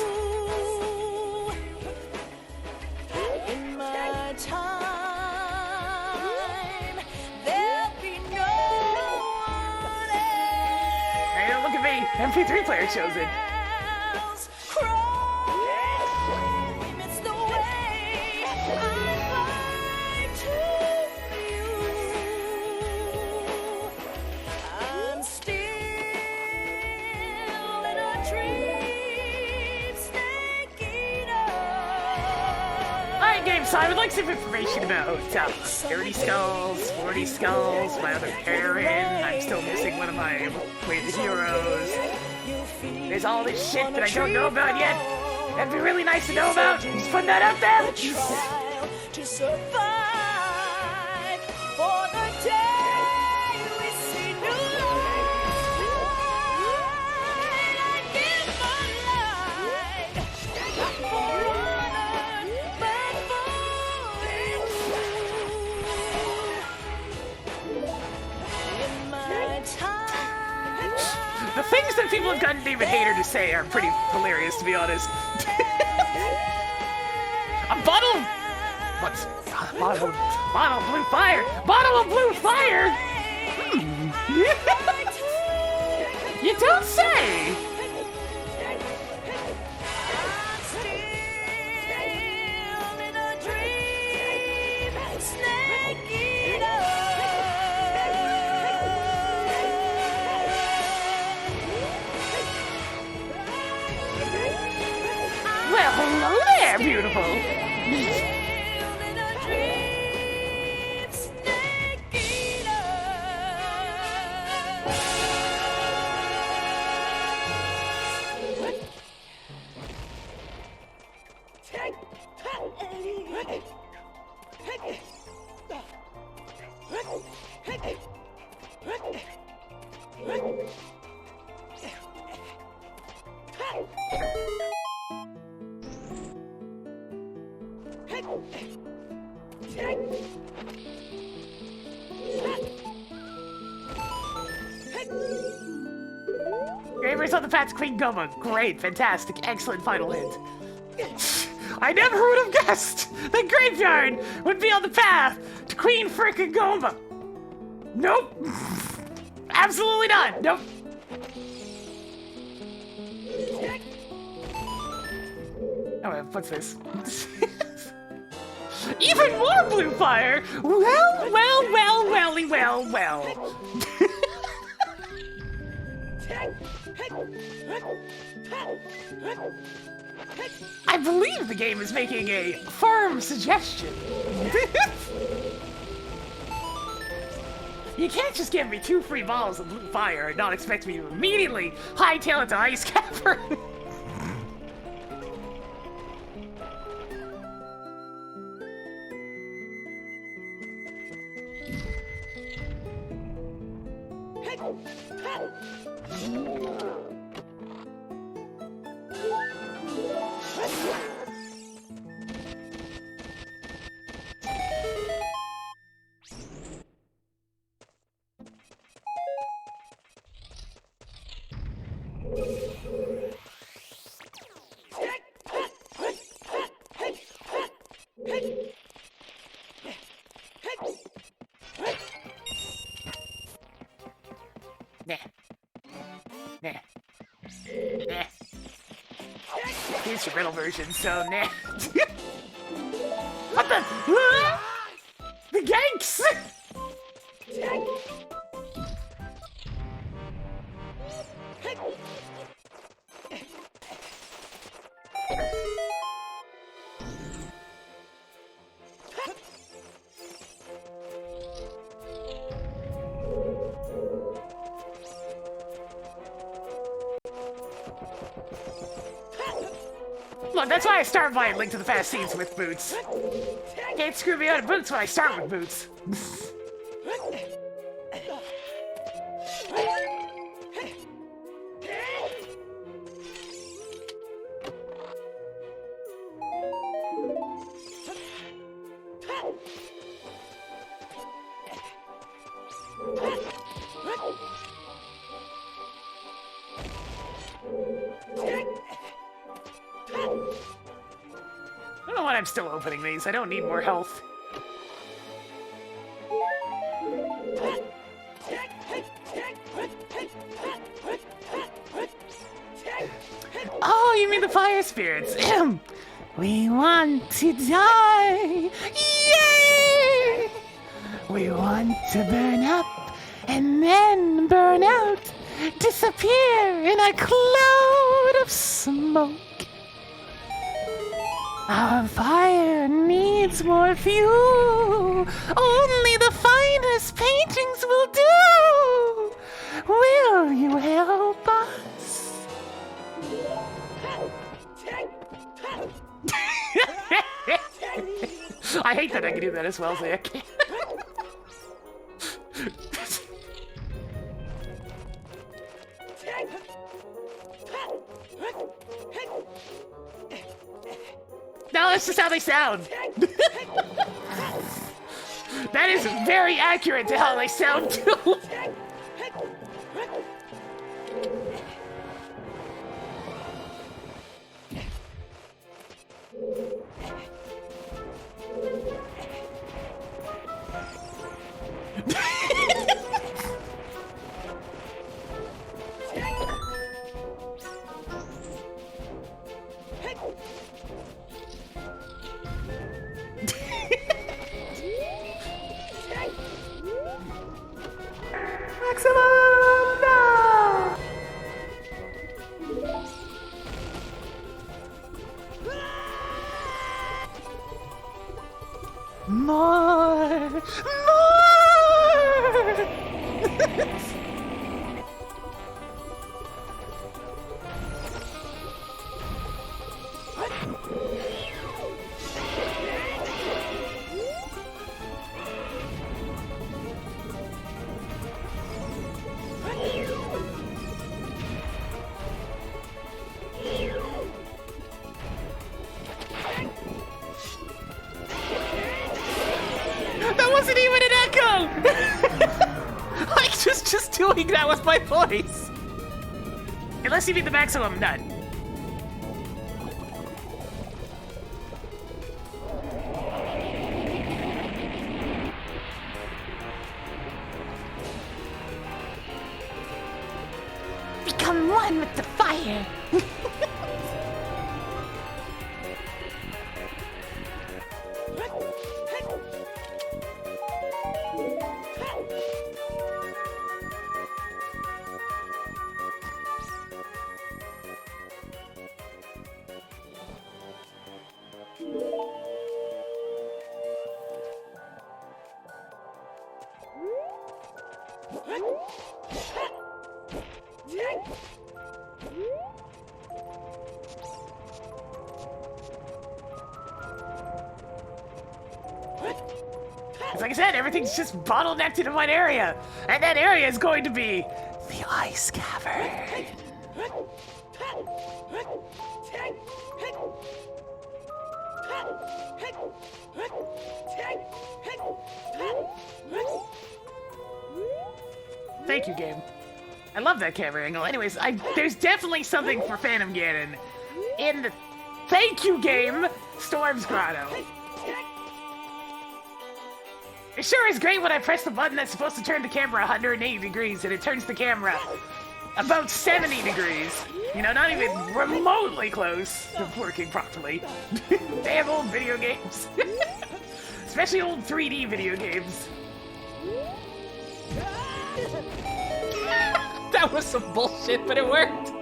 In my time, there'll be no one Hey, don't look at me. MP3 player chosen. else. Crime, it's the way I find to you. I'm still in a dream, snake eater. Alright, game, so I would like some information about 30 skulls, 40 skulls, my other parent. I'm still missing one of my weighted heroes. There's all this shit that I don't know about yet. That'd be really nice to know about. Just putting that out there. Trial to survive for the day we see new light. I give my life, not for honor, but for you. In my time, The things that people have gotten David Hayter to say are pretty hilarious, to be honest. A bottle? What's bottle? Bottle blue fire? Bottle of blue fire? You don't say. I'm still in a dream, snake eater. Well, hello there, beautiful. Still in a dream, snake eater. Gamers on the path to Queen Goma. Great, fantastic, excellent final hint. I never would have guessed that Graveyard would be on the path to Queen frickin' Goma. Nope. Absolutely not. Nope. What's this? Even more blue fire! Well, well, well, welly, well, well. I believe the game is making a firm suggestion. You can't just give me 2 free balls of blue fire and not expect me to immediately hightail it to Ice Cavern. Nah. Nah. Nah. Here's your riddle version, so nah. What the? The ganks! Look, that's why I start by Link to the Past scenes with boots. Can't screw me out of boots when I start with boots. I don't know why I'm still opening these. I don't need more health. Oh, you mean the fire spirits? We want to die! Yay! We want to burn up and then burn out, disappear in a cloud of smoke. Our fire needs more fuel. Only the finest paintings will do. Will you help us? I hate that I can do that as well as I can. No, that's just how they sound. That is very accurate to how they sound too. Maximum now! More! More! That wasn't even an echo! Like, just doing that with my voice. Unless you mean the maximum nut. Become one with the fire. It's like I said, everything's just bottlenecked into one area. And that area is going to be the ice cavern. Thank you, game. I love that camera angle. Anyways, there's definitely something for Phantom Ganon in the thank you, game, Storm's Grotto. It sure is great when I press the button that's supposed to turn the camera 180 degrees and it turns the camera about 70 degrees. You know, not even remotely close to working properly. Damn old video games. Especially old 3D video games. That was some bullshit, but it worked.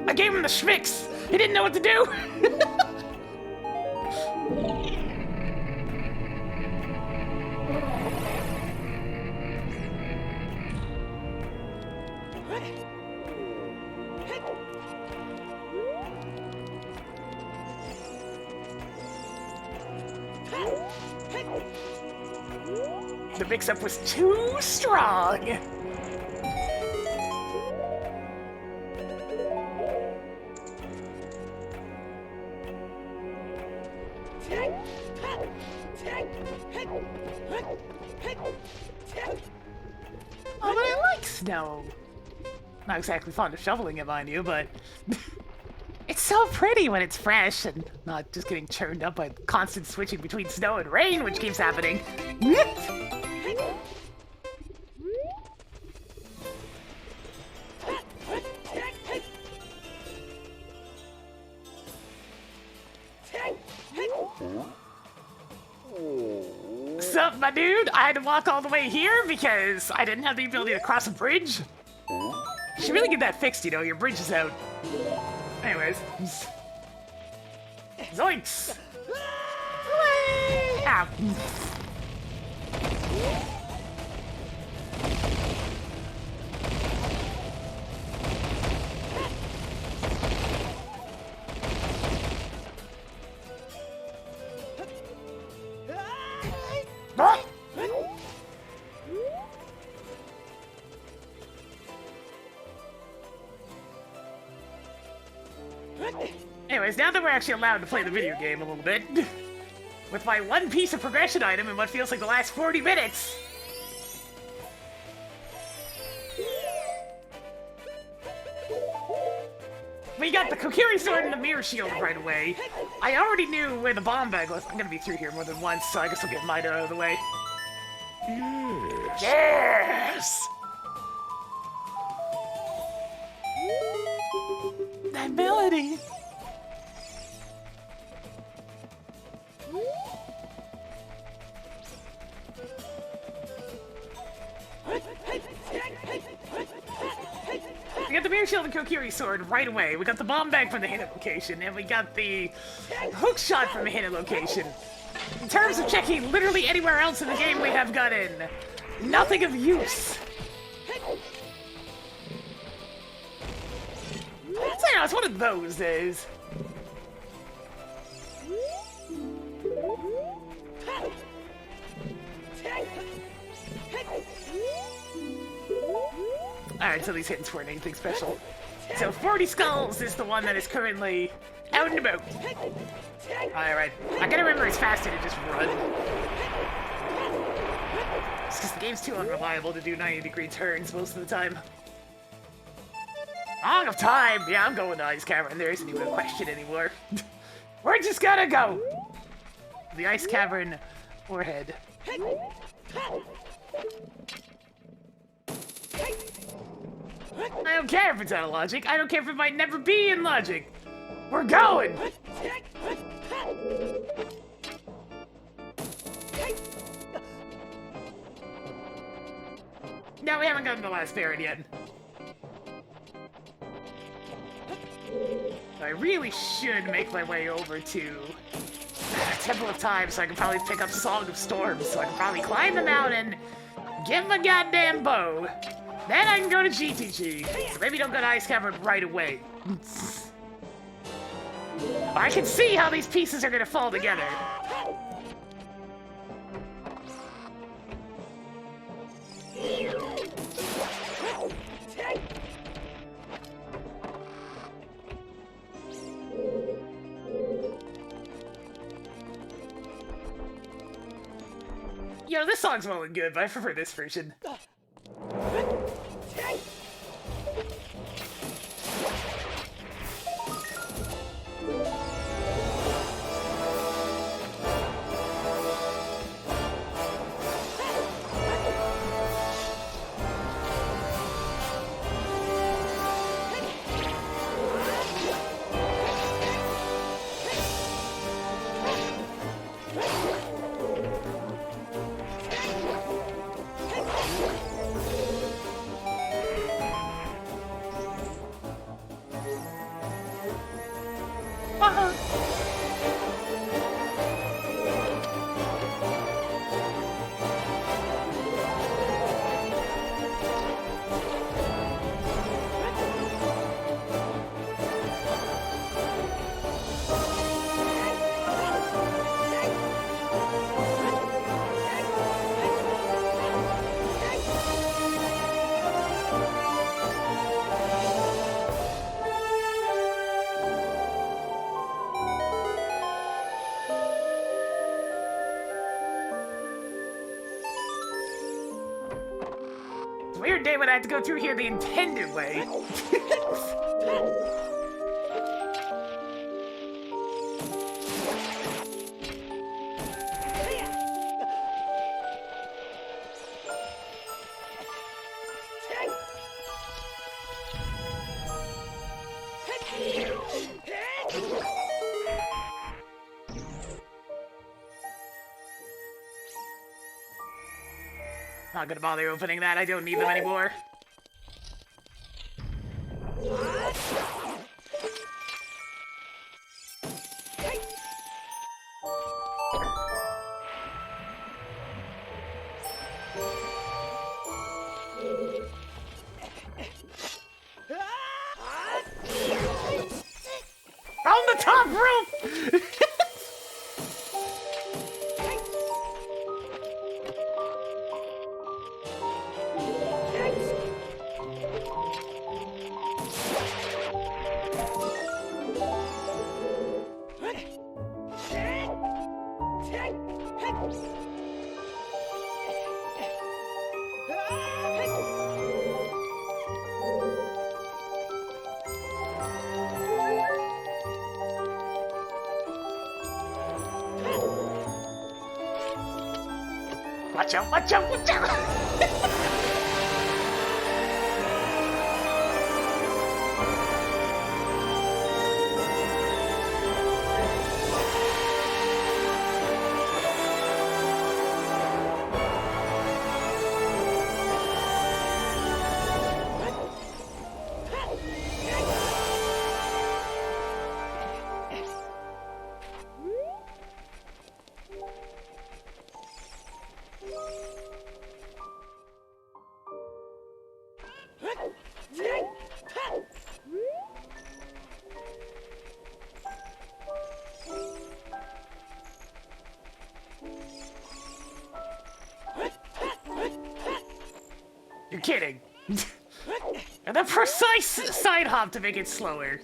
I gave him the schmicks. He didn't know what to do. The mix-up was too strong. Oh, but I like snow. Not exactly fond of shoveling it, mind you, but it's so pretty when it's fresh and not just getting churned up by constant switching between snow and rain, which keeps happening. Sup, my dude? I had to walk all the way here because I didn't have the ability to cross a bridge. You should really get that fixed, you know, your bridge is out. Anyways. Zoinks! Ow. Ah! Anyways, now that we're actually allowed to play the video game a little bit, with my one piece of progression item in what feels like the last 40 minutes, we got the Kokiri sword and the mirror shield right away. I already knew where the bomb bag was. I'm gonna be through here more than once, so I guess I'll get mine out of the way. Yes! Yes! That melody! We got the mirror shield and Kokiri sword right away. We got the bomb bag from the hidden location, and we got the hook shot from the hidden location. In terms of checking literally anywhere else in the game we have gotten nothing of use. So, you know, it's one of those days. Alright, so these hits weren't anything special. So 40 Skulls is the one that is currently out and about. Alright, I gotta remember it's faster to just run. It's because the game's too unreliable to do 90-degree turns most of the time. Wrong of time! Yeah, I'm going to Ice Cavern. There isn't even a question anymore. We're just gonna go! The Ice Cavern or head. I don't care if it's out of logic. I don't care if it might never be in logic. We're going! No, we haven't gotten the last Baron yet. I really should make my way over to Temple of Time, so I can probably pick up Song of Storms, so I can probably climb the mountain, give him a goddamn bow, then I can go to GTG. So maybe don't go to Ice Cavern right away. I can see how these pieces are gonna fall together. Yo, this song's well and good, but I prefer this version. Weird day when I had to go through here the intended way. Not gonna bother opening that, I don't need them anymore. On the top rope! Watch out, watch out, watch out! You're kidding. And the precise side hop to make it slower.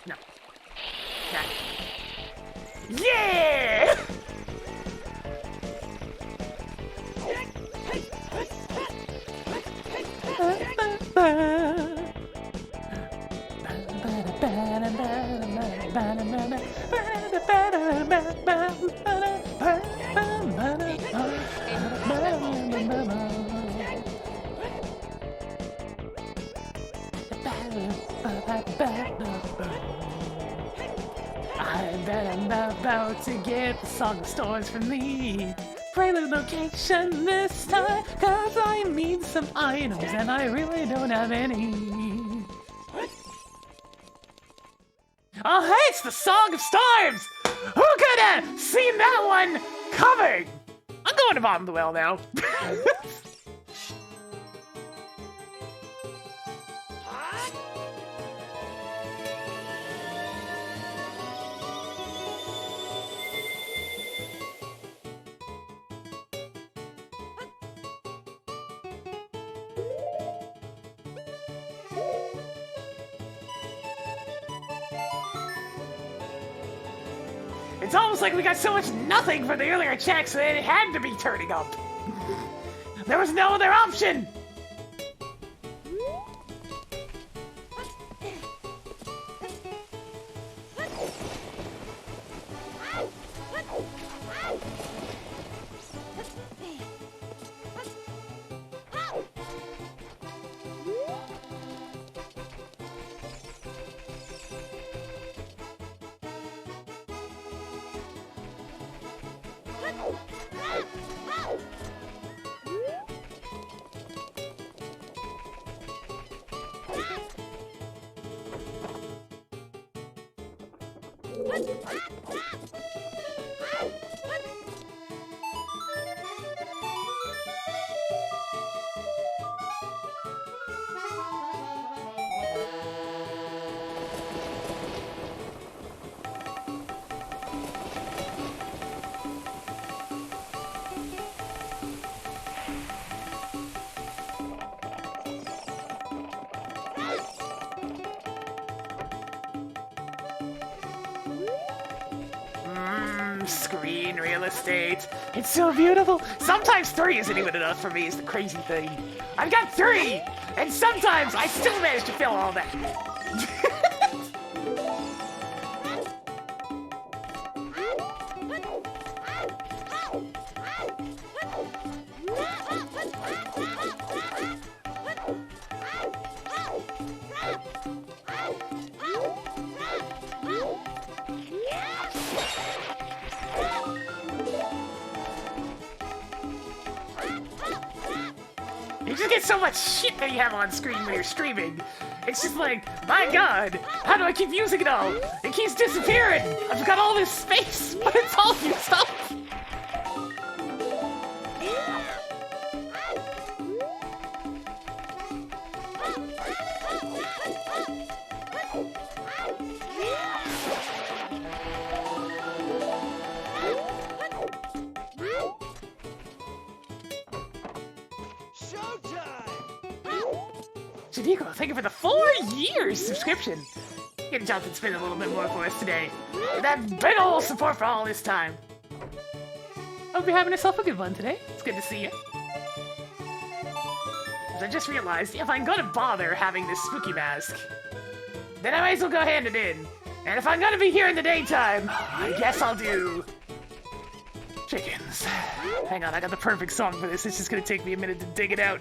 No. Not. Yeah! about to get the Song of Storms from me. Prelude location this time, cause I need some items and I really don't have any. Oh hey, it's the Song of Storms! Who could have seen that one coming? I'm going to bottom of the well now. It's almost like we got so much nothing from the earlier checks that it had to be turning up. There was no other option! Screen real estate. It's so beautiful. Sometimes 3 isn't even enough for me is the crazy thing. I've got 3! And sometimes I still manage to fill all that. You just get so much shit that you have on screen when you're streaming. It's just like, my god, how do I keep using it all? It keeps disappearing! I've got all this space, but it's all used up! Jadiko, thank you for the 4-year subscription. Get a jump and spin a little bit more for us today. With that big ol' support for all this time. Hope you're having yourself a good one today. It's good to see you. As I just realized, if I'm gonna bother having this spooky mask, then I might as well go hand it in. And if I'm gonna be here in the daytime, I guess I'll do chickens. Hang on, I got the perfect song for this. It's just gonna take me a minute to dig it out.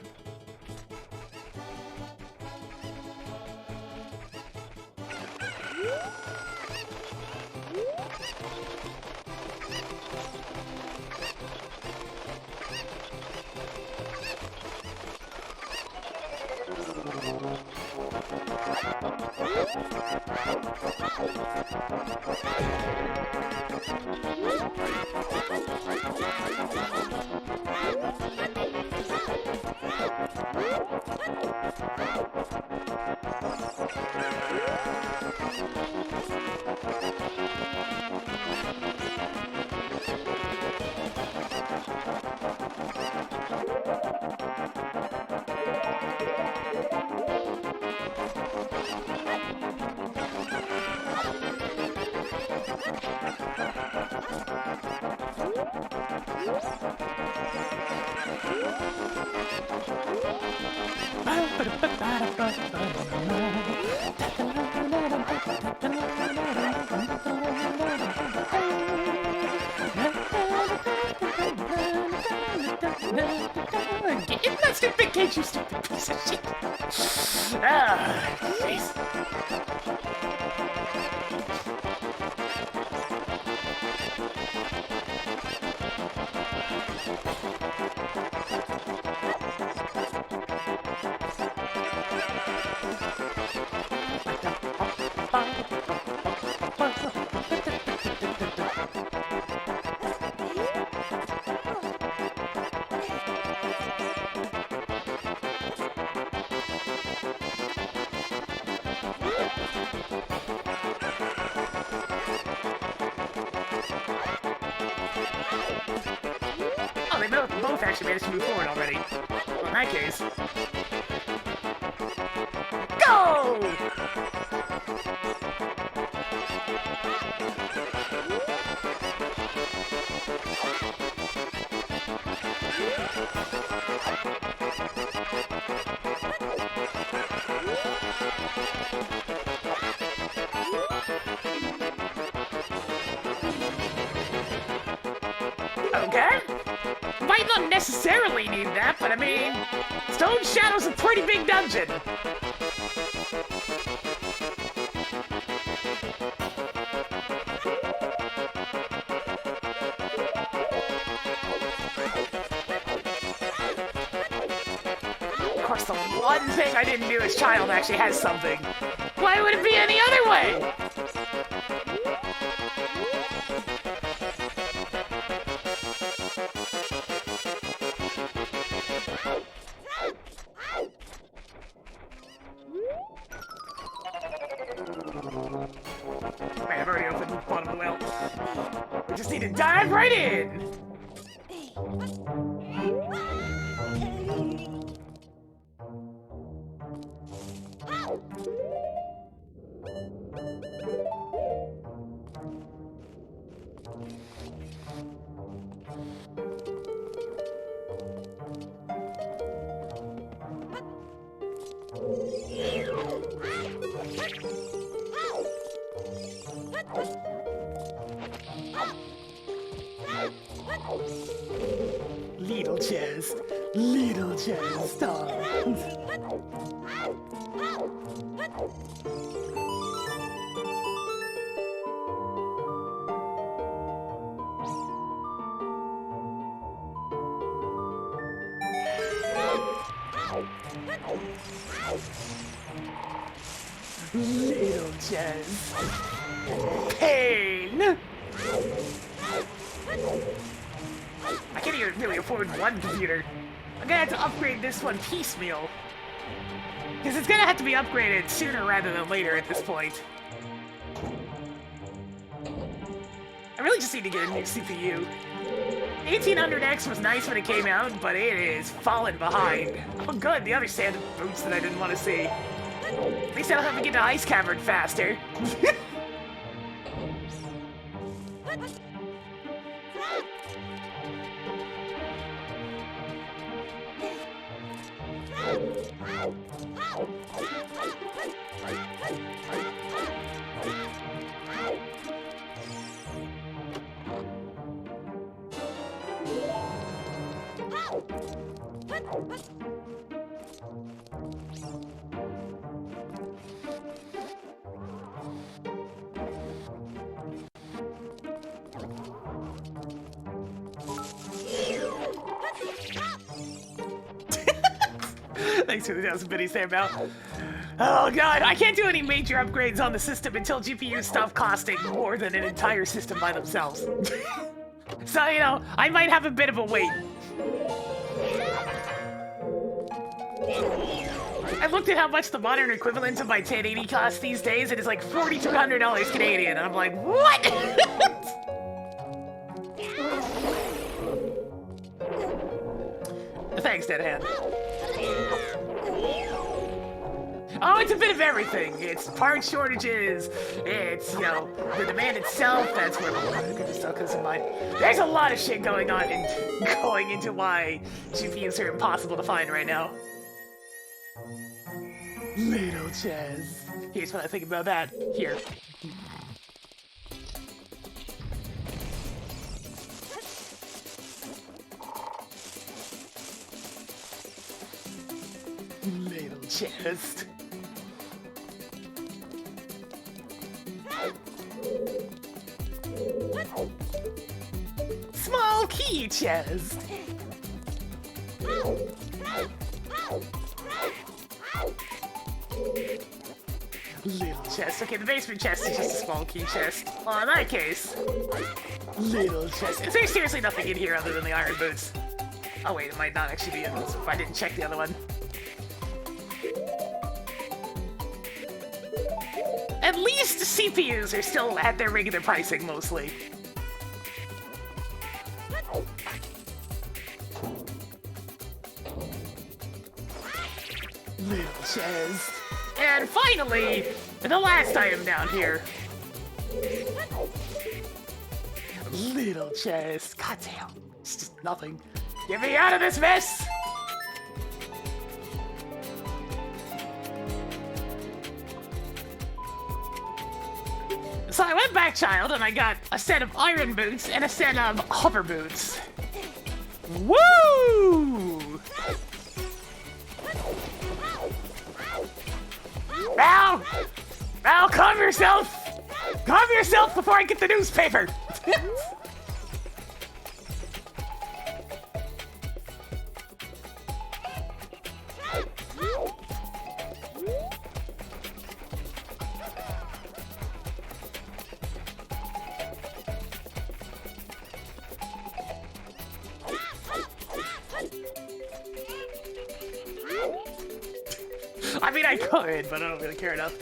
Get in that stupid cage, you stupid piece of shit! Ah, jeez. they both actually managed to move forward already. Well, in that case... Go! Okay. Might not necessarily need that, but I mean, Stone Shadow's a pretty big dungeon. Of course, the one thing I didn't do as child actually has something. Why would it be any other way? Man, I've already opened the bottom of the well. We just need to dive right in! Little chest, stars. Little chest. Pain. I can't even really afford one computer. I'm gonna have to upgrade this one piecemeal. Because it's gonna have to be upgraded sooner rather than later at this point. I really just need to get a new CPU. 1800X was nice when it came out, but it is falling behind. Oh good, the other sand boots that I didn't want to see. At least I don't have to get to Ice Cavern faster. Thanks for the 1,000 biddies there, Mel. Oh god, I can't do any major upgrades on the system until GPUs stop costing more than an entire system by themselves. So, you know, I might have a bit of a wait. I looked at how much the modern equivalent of my 1080 costs these days, and it's like $4,200 Canadian, and I'm like, what? Thanks, Deadhand. Oh, it's a bit of everything. It's part shortages. It's, you know, the demand itself. That's where the stuff comes in mind. There's a lot of shit going on and going into why GPUs are impossible to find right now. Little chess. Here's what I think about that. Here. Little chest. Small key chest. Little chest. Okay, the basement chest is just a small key chest. Well, in that case, little chest. Is there seriously nothing in here other than the iron boots? Oh wait, it might not actually be in this if I didn't check the other one. At least CPUs are still at their regular pricing, mostly. Little chest. And finally, the last item down here. Little chest. Goddamn. It's just nothing. Get me out of this mess! So I went back, child, and I got a set of iron boots and a set of hover boots. Woo! Val! Val, calm yourself! Calm yourself before I get the newspaper! I mean, I could, but I don't really care enough.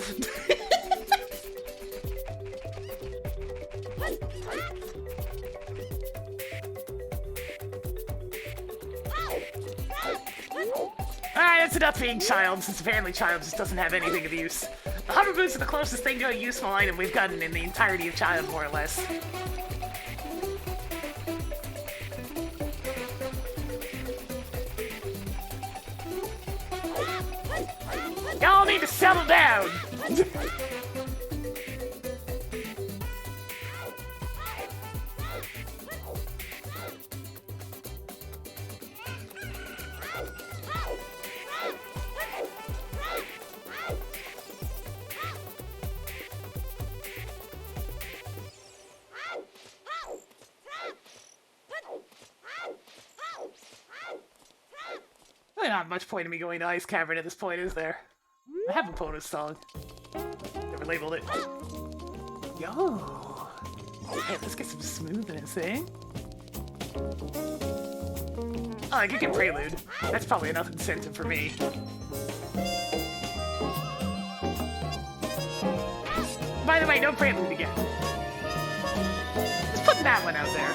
Alright, that's enough being child, since apparently child just doesn't have anything of use. The hover boots are the closest thing to a useful item we've gotten in the entirety of child, more or less. Y'all need to settle down! Not much point in me going to Ice Cavern at this point, is there? I have a bonus song. Never labeled it. Yo! Hey, let's get some smoothness, eh? Oh, I could get Prelude. That's probably enough incentive for me. By the way, no Prelude again. Just putting that one out there.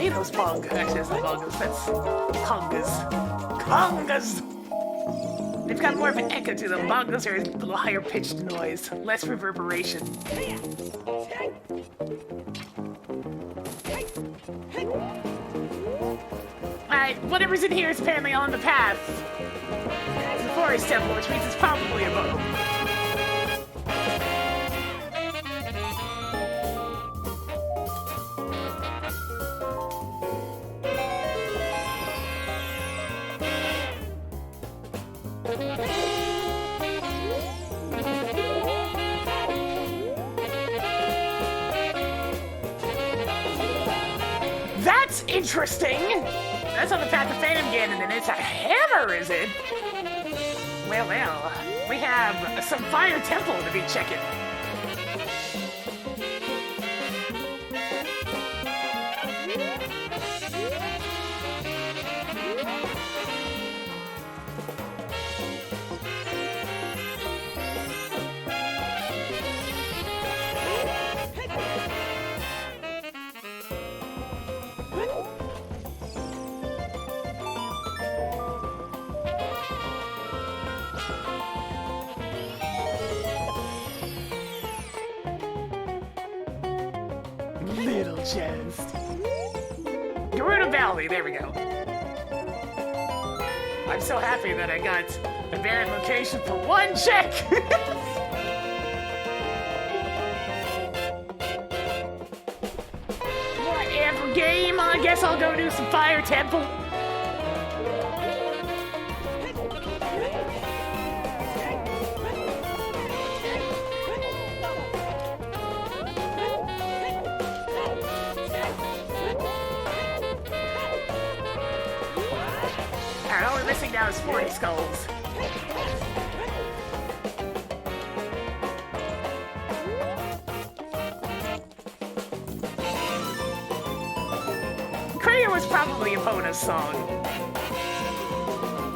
Those bongas. Actually, that's not bongas. That's congas. Congas! They've got more of an echo to them. Bongas are a little higher pitched noise, less reverberation. Alright, whatever's in here is apparently on the path. It's a forest temple, which means it's probably above. That's interesting! That's on the path to Phantom Ganon, and it's a hammer, is it? Well, well, we have some Fire Temple to be checking. Little chest. Gerudo Valley, there we go. I'm so happy that I got a variant location for one check! Whatever game, I guess I'll go do some Fire Temple. that was 40 skulls. Krayer was probably a bonus song.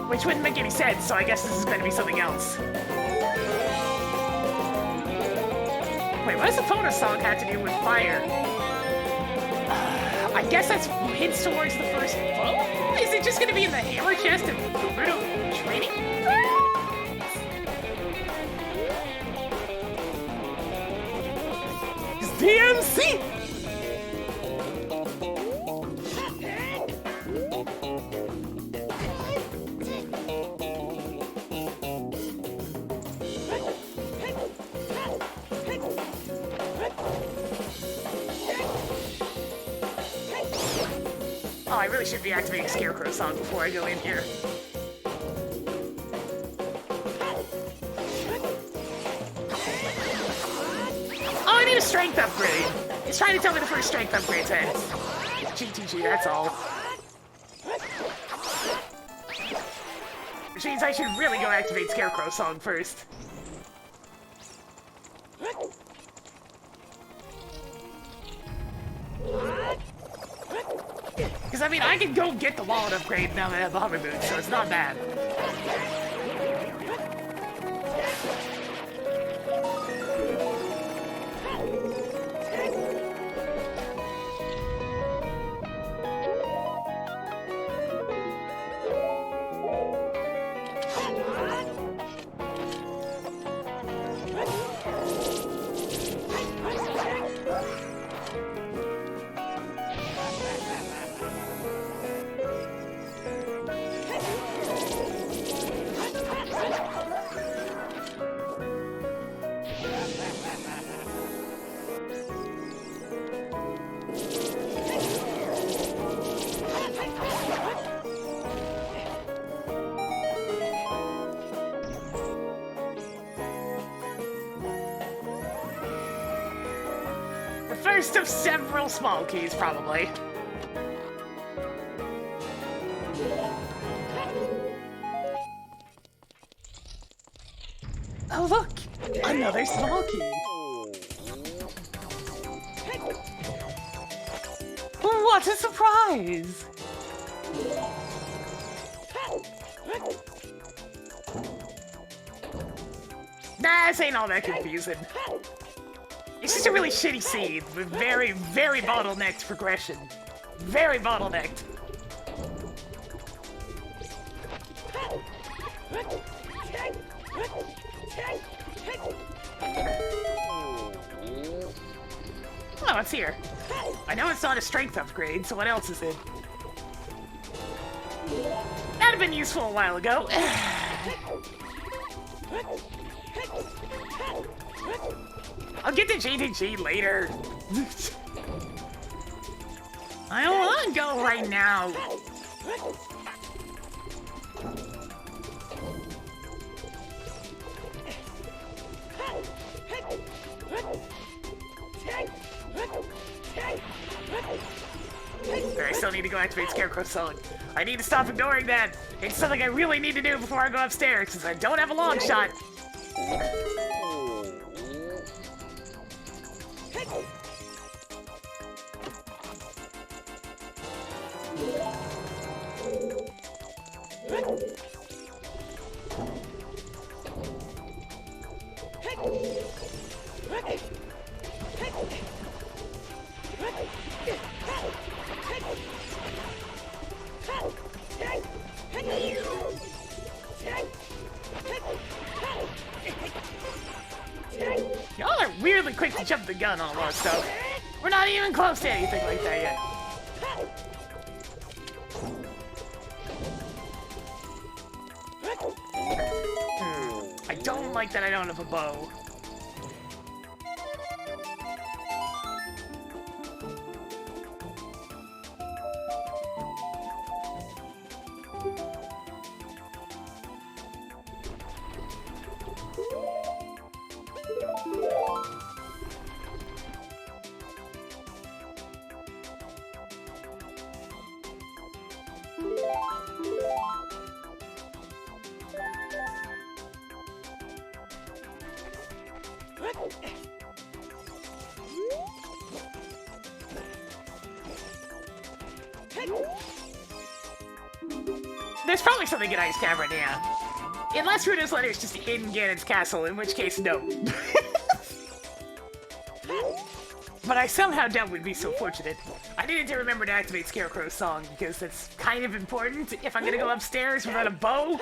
Which wouldn't make any sense, so I guess this is going to be something else. Wait, what does the bonus song have to do with fire? I guess that's hints towards the first foe? Is it just going to be in the hammer chest and Gerudo training? It's DMC! Oh, I really should be activating Scarecrow song before I go in here. Oh, I need a strength upgrade. It's trying to tell me the first strength upgrade says. GTG, that's all. Which means I should really go activate Scarecrow song first. Because, I mean, I can go get the wallet upgrade now that I have the hover boot, so it's not bad. First of several small keys, probably. Oh, look! Another small key! What a surprise! Nah, this ain't all that confusing. It's just a really shitty scene with very, very bottlenecked progression. Very bottlenecked. Oh, it's here. I know it's not a strength upgrade, so what else is it? That'd have been useful a while ago. I'll get to GTG later. I don't want to go right now. I still need to go activate Scarecrow song. I need to stop ignoring that. It's something I really need to do before I go upstairs, because I don't have a long shot. Y'all are weirdly quick to jump the gun almost, so we're not even close to anything like that yet. I don't like that I don't have a bow. There's probably something in Ice Cavern, yeah. Unless Rudo's letter is just in Ganon's castle, in which case, no. But I somehow doubt we'd be so fortunate. I needed to remember to activate Scarecrow's song, because that's kind of important if I'm gonna go upstairs without a bow.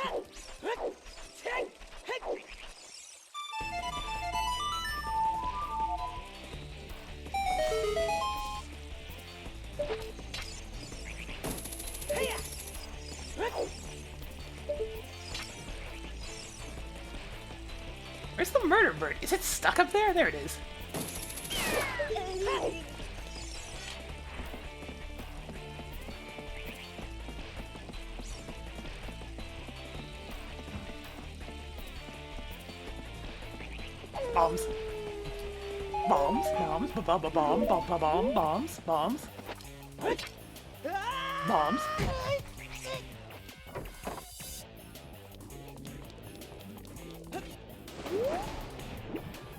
Where's the murder bird? Is it stuck up there? There it is. Bombs. Bombs, bombs, ba-ba-ba-bomb, ba-ba-bomb, bombs, bombs. Bombs.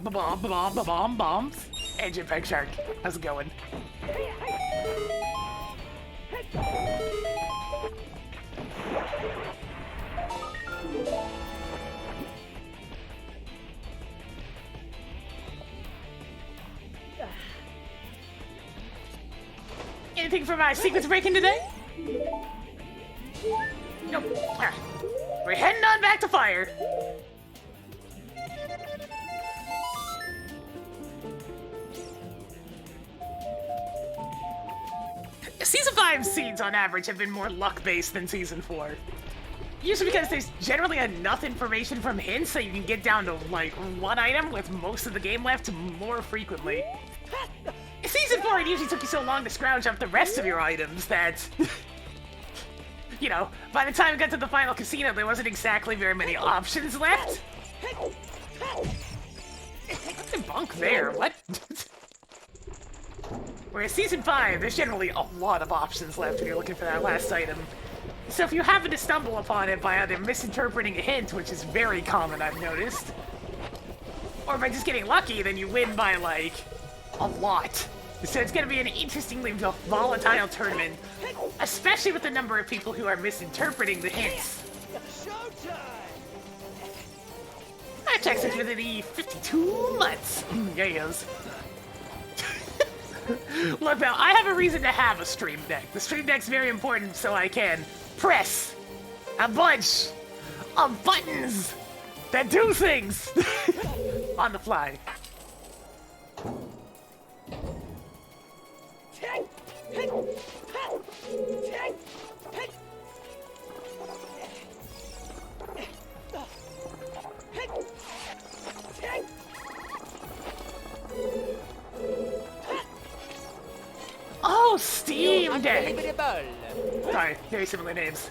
Ba-bomb, ba-bomb, ba-bomb, bombs. Engine Peg Shark. How's it going? Anything for my sequence breaking today? Nope. Ah. We're heading on back to fire. Season 5 seeds, on average, have been more luck-based than Season 4. Usually because there's generally enough information from hints that you can get down to, like, one item with most of the game left more frequently. In Season 4, it usually took you so long to scrounge up the rest of your items that... you know, by the time we got to the final casino, there wasn't exactly very many options left. What's the bunk there? What? Whereas Season 5, there's generally a lot of options left when you're looking for that last item. So if you happen to stumble upon it by either misinterpreting a hint, which is very common, I've noticed, or by just getting lucky, then you win by, like, a lot. So it's gonna be an interestingly volatile tournament, especially with the number of people who are misinterpreting the hints. That checks into the 52 months. Yes. Look, now, I have a reason to have a Stream Deck. The Stream Deck's very important so I can press a bunch of buttons that do things on the fly. Oh, Steam Deck! Sorry, very similar names.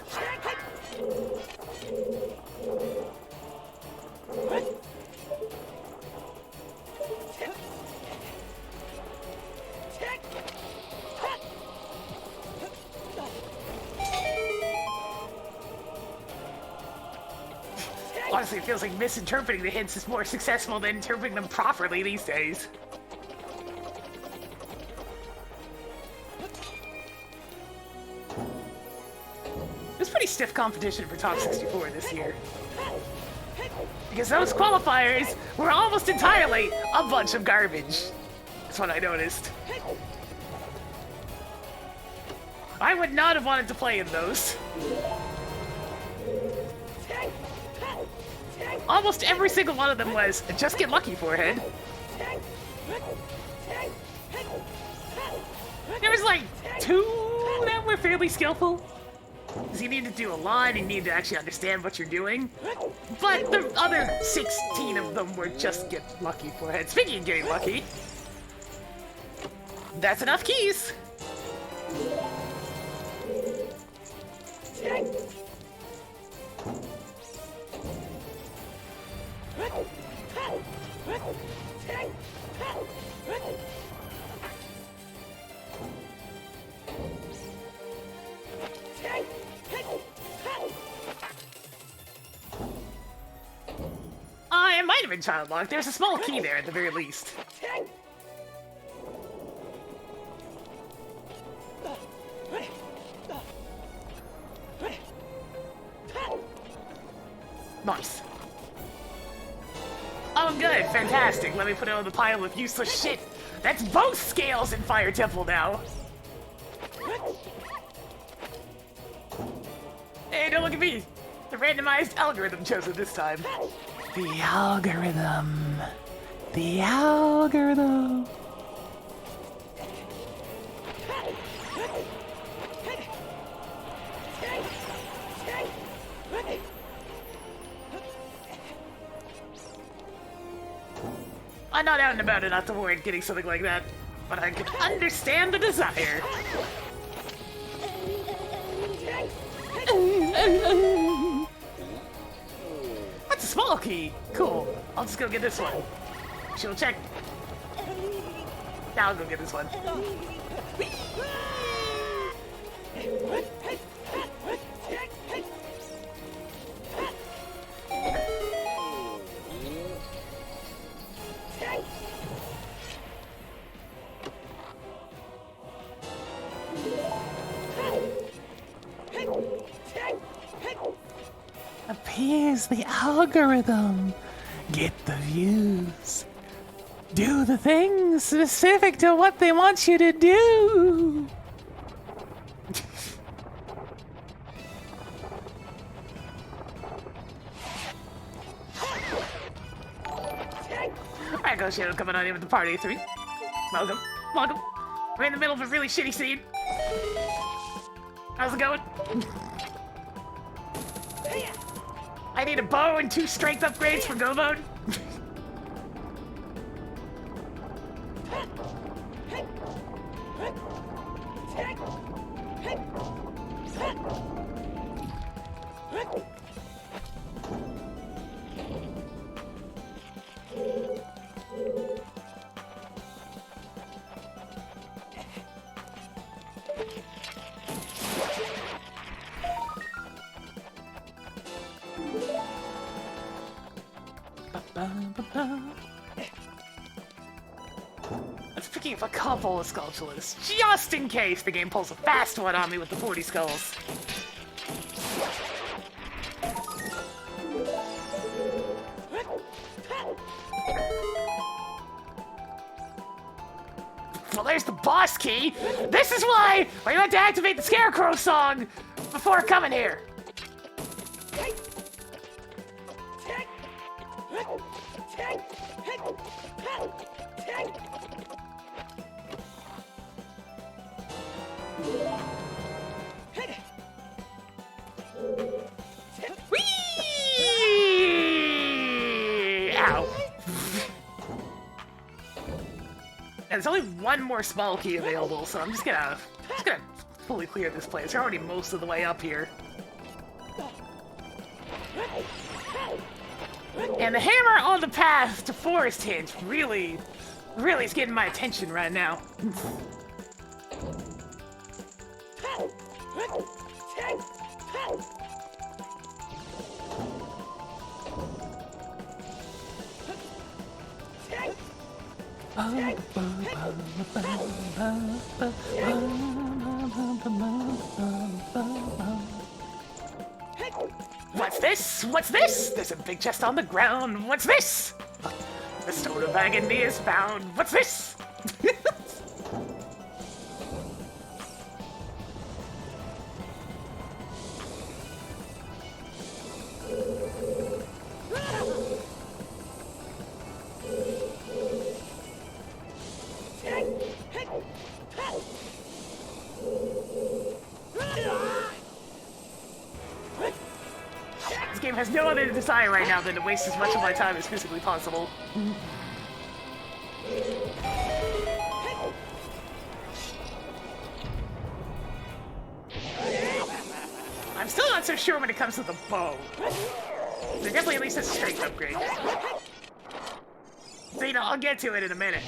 Honestly, it feels like misinterpreting the hints is more successful than interpreting them properly these days. It's pretty stiff competition for Top 64 this year. Because those qualifiers were almost entirely a bunch of garbage. That's what I noticed. I would not have wanted to play in those. Almost every single one of them was just get lucky, forehead. There was like 2 that were fairly skillful. Because you need to do a lot, you need to actually understand what you're doing. But the other 16 of them were just get lucky, forehead. Speaking of getting lucky, that's enough keys. it might have been child locked. There's a small key there at the very least. Nice. Oh, good. Fantastic. Let me put it on the pile of useless shit. That's both scales in Fire Temple now. Hey, don't look at me. The randomized algorithm chosen this time. The algorithm. The algorithm. I'm not out and about enough to avoid getting something like that, but I can understand the desire. That's a small key. Cool. I'll just go get this one. She'll check. Now I'll go get this one. Appears the algorithm. Get the views. Do the things specific to what they want you to do. Alright, go Shadow coming on in with the party 3. Welcome. Welcome. We're in the middle of a really shitty scene. How's it going? I need a bow and 2 strength upgrades for Go Mode. Let's pick up a couple of sculptures, just in case the game pulls a fast one on me with the 40 skulls. Well, there's the boss key. This is why we had to activate the Scarecrow song before coming here. Whee! Ow. And there's only one more small key available, so I'm just gonna fully clear this place. We're already most of the way up here. And the hammer on the path to Forest Hint really is getting my attention right now. What's this? What's this? There's a big chest on the ground. What's this? The stone of agony is found. What's this? This game has no other desire right now than to waste as much of my time as physically possible. I'm still not so sure when it comes to the bow. There definitely at least has a strength upgrade. So, you know, I'll get to it in a minute.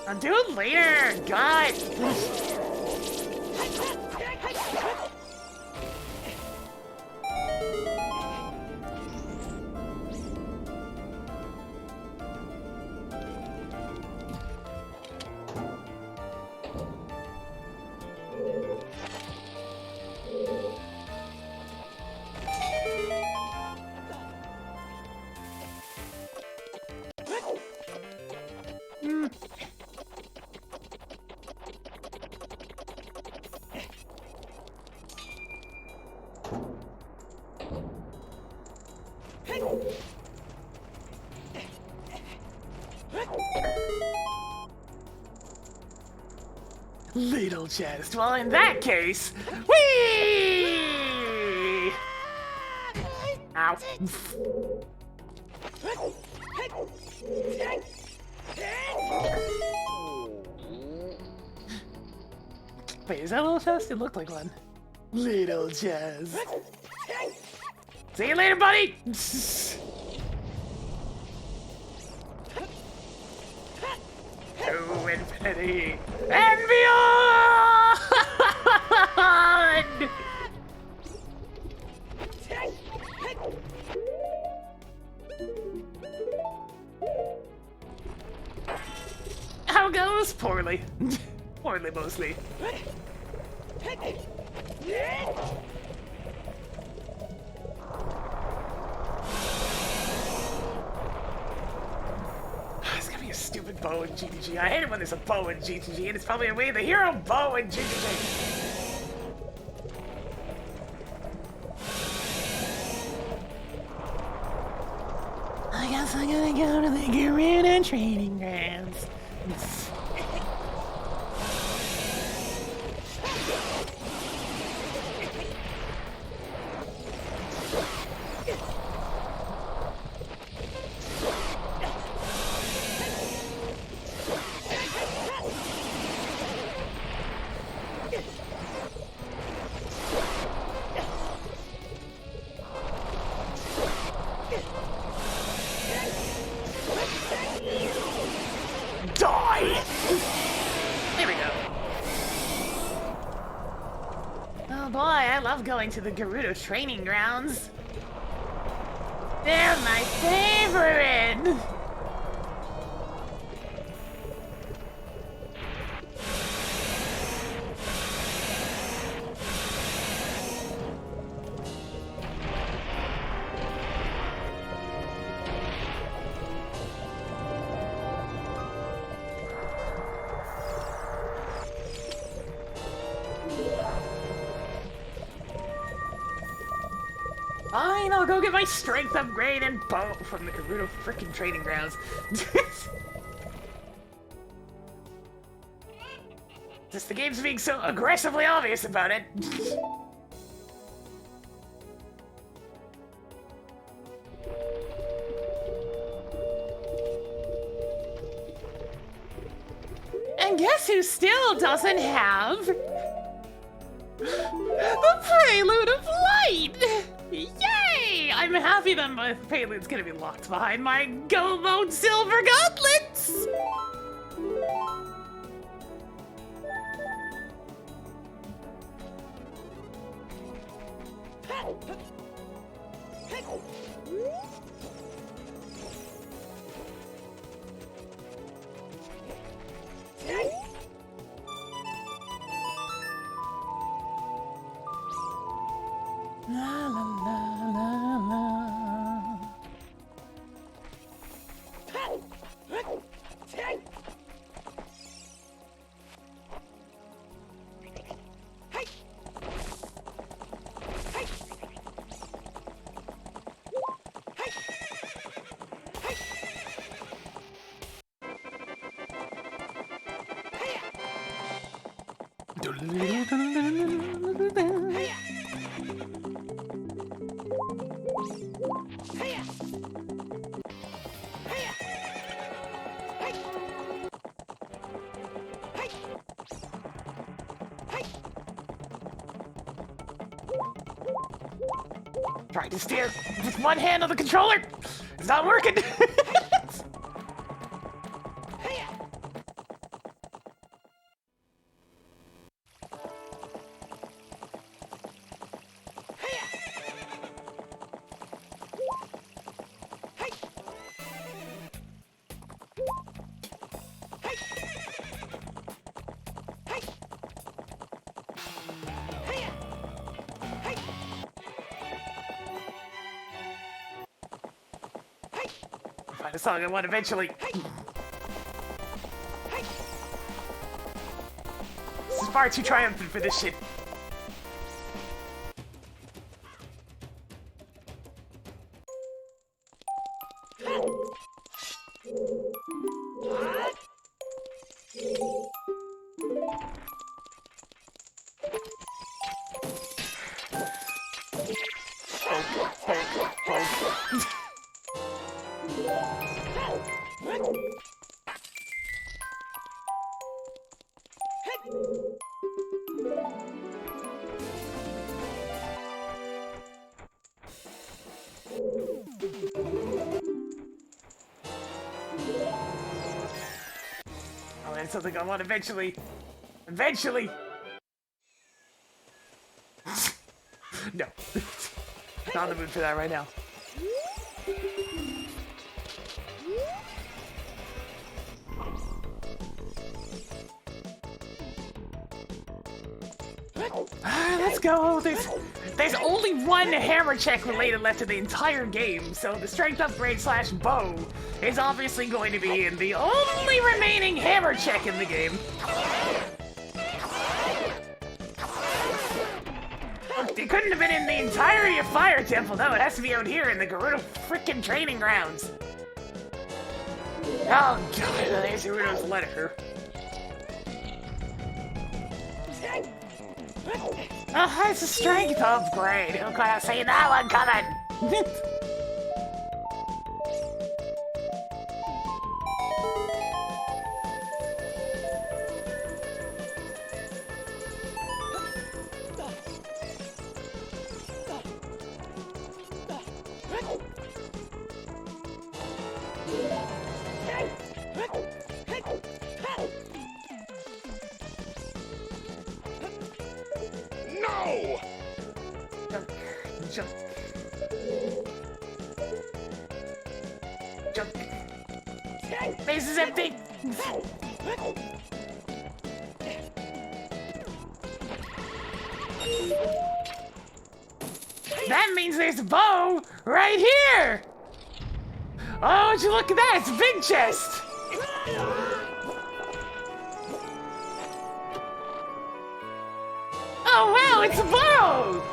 I'll do it later. God. Little chest. Well, in that case, whee! Ow. Wait, is that a little chest? It looked like one. Little chest. See you later, buddy! To infinity and beyond! How goes? Poorly. Poorly, mostly. It's gonna be a stupid bow in GTG. I hate it when there's a bow in GTG, and it's probably way the hero bow in GTG. I guess I'm gonna go to the Gerudo training grounds. Die! There we go. Oh boy, I love going to the Gerudo training grounds. They're my favorite! Fine, I'll go get my strength upgrade and bow from the Gerudo frickin' training grounds. Just the game's being so aggressively obvious about it. And guess who still doesn't have the Prelude of Light? Yay! I'm happy that my Prelude's gonna be locked behind my Go Mode Silver Gauntlets! La la la la la. Trying to steer with one hand on the controller. It's not working. God, it's all I want eventually. This is far too triumphant for this shit. Oh, that's something I want eventually. Eventually! No. Not in the mood for that right now. Let's go. There's only one hammer check related left in the entire game, so the strength upgrade slash bow is obviously going to be in the only remaining hammer check in the game. It couldn't have been in the entirety of Fire Temple, no, it has to be out here in the Gerudo frickin' training grounds. Oh god, there's Gerudo's letter. Oh, it's a strength upgrade. Who could have seen that one coming? No! Jump. Jump. Base is empty. That means there's a bow right here. Oh, would you look at that? It's a big chest. Oh wow, it's a bow!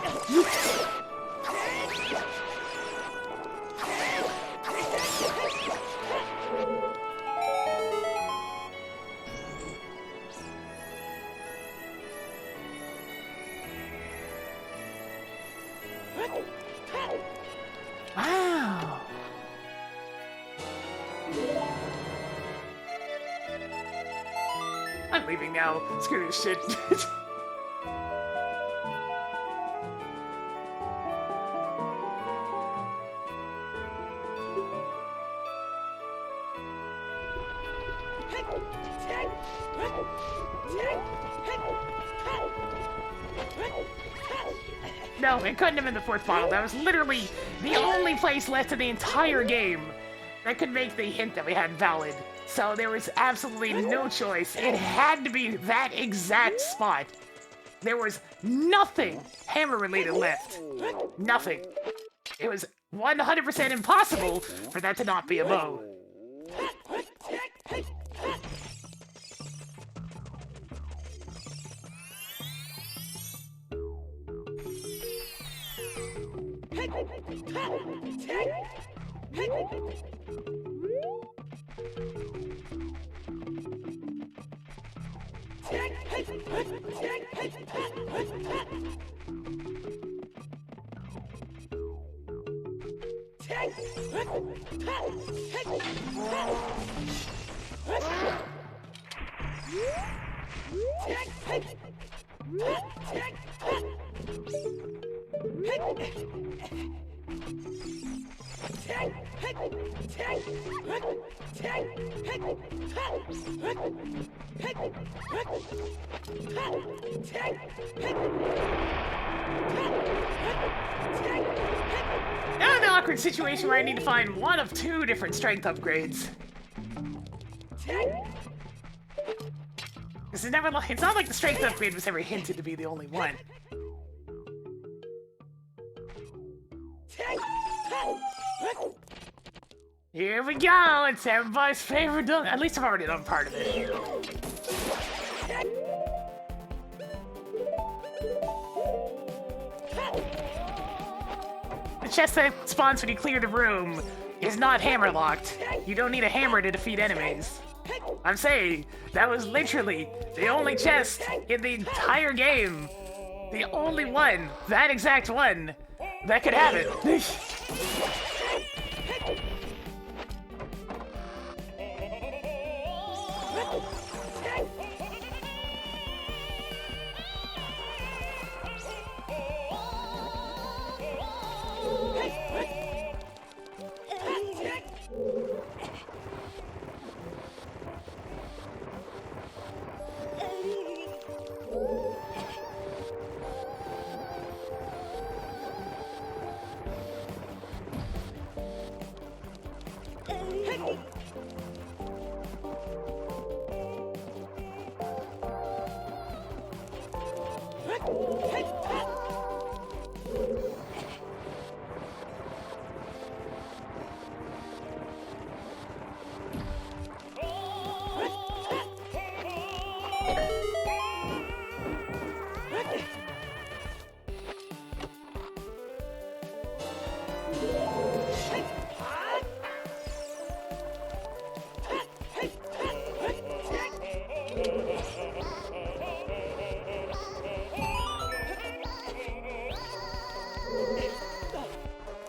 Wow. I'm leaving now. Screw this shit. No, it couldn't have been the fourth bottle. That was literally the only place left in the entire game that could make the hint that we had valid. So there was absolutely no choice. It had to be that exact spot. There was nothing hammer-related left. Nothing. It was 100% impossible for that to not be a bow. Now an awkward situation where I need to find one of two different strength upgrades. This is never like, it's not like the strength upgrade was ever hinted to be the only one. Here we go! It's everybody's favorite dunk. At least I've already done part of it. The chest that spawns when you clear the room is not hammer locked. You don't need a hammer to defeat enemies. I'm saying, that was literally the only chest in the entire game. The only one, that exact one, that could have it.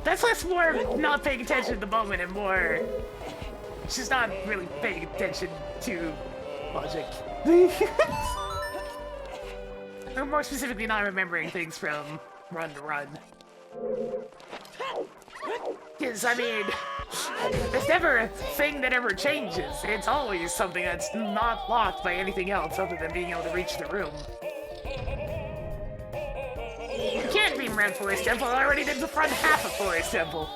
That's less more not paying attention at the moment and more just not really paying attention to logic. Or more specifically, not remembering things from run to run. Because, I mean, there's never a thing that ever changes. It's always something that's not locked by anything else other than being able to reach the room. You can't beam around Forest Temple. I already did the front half of Forest Temple.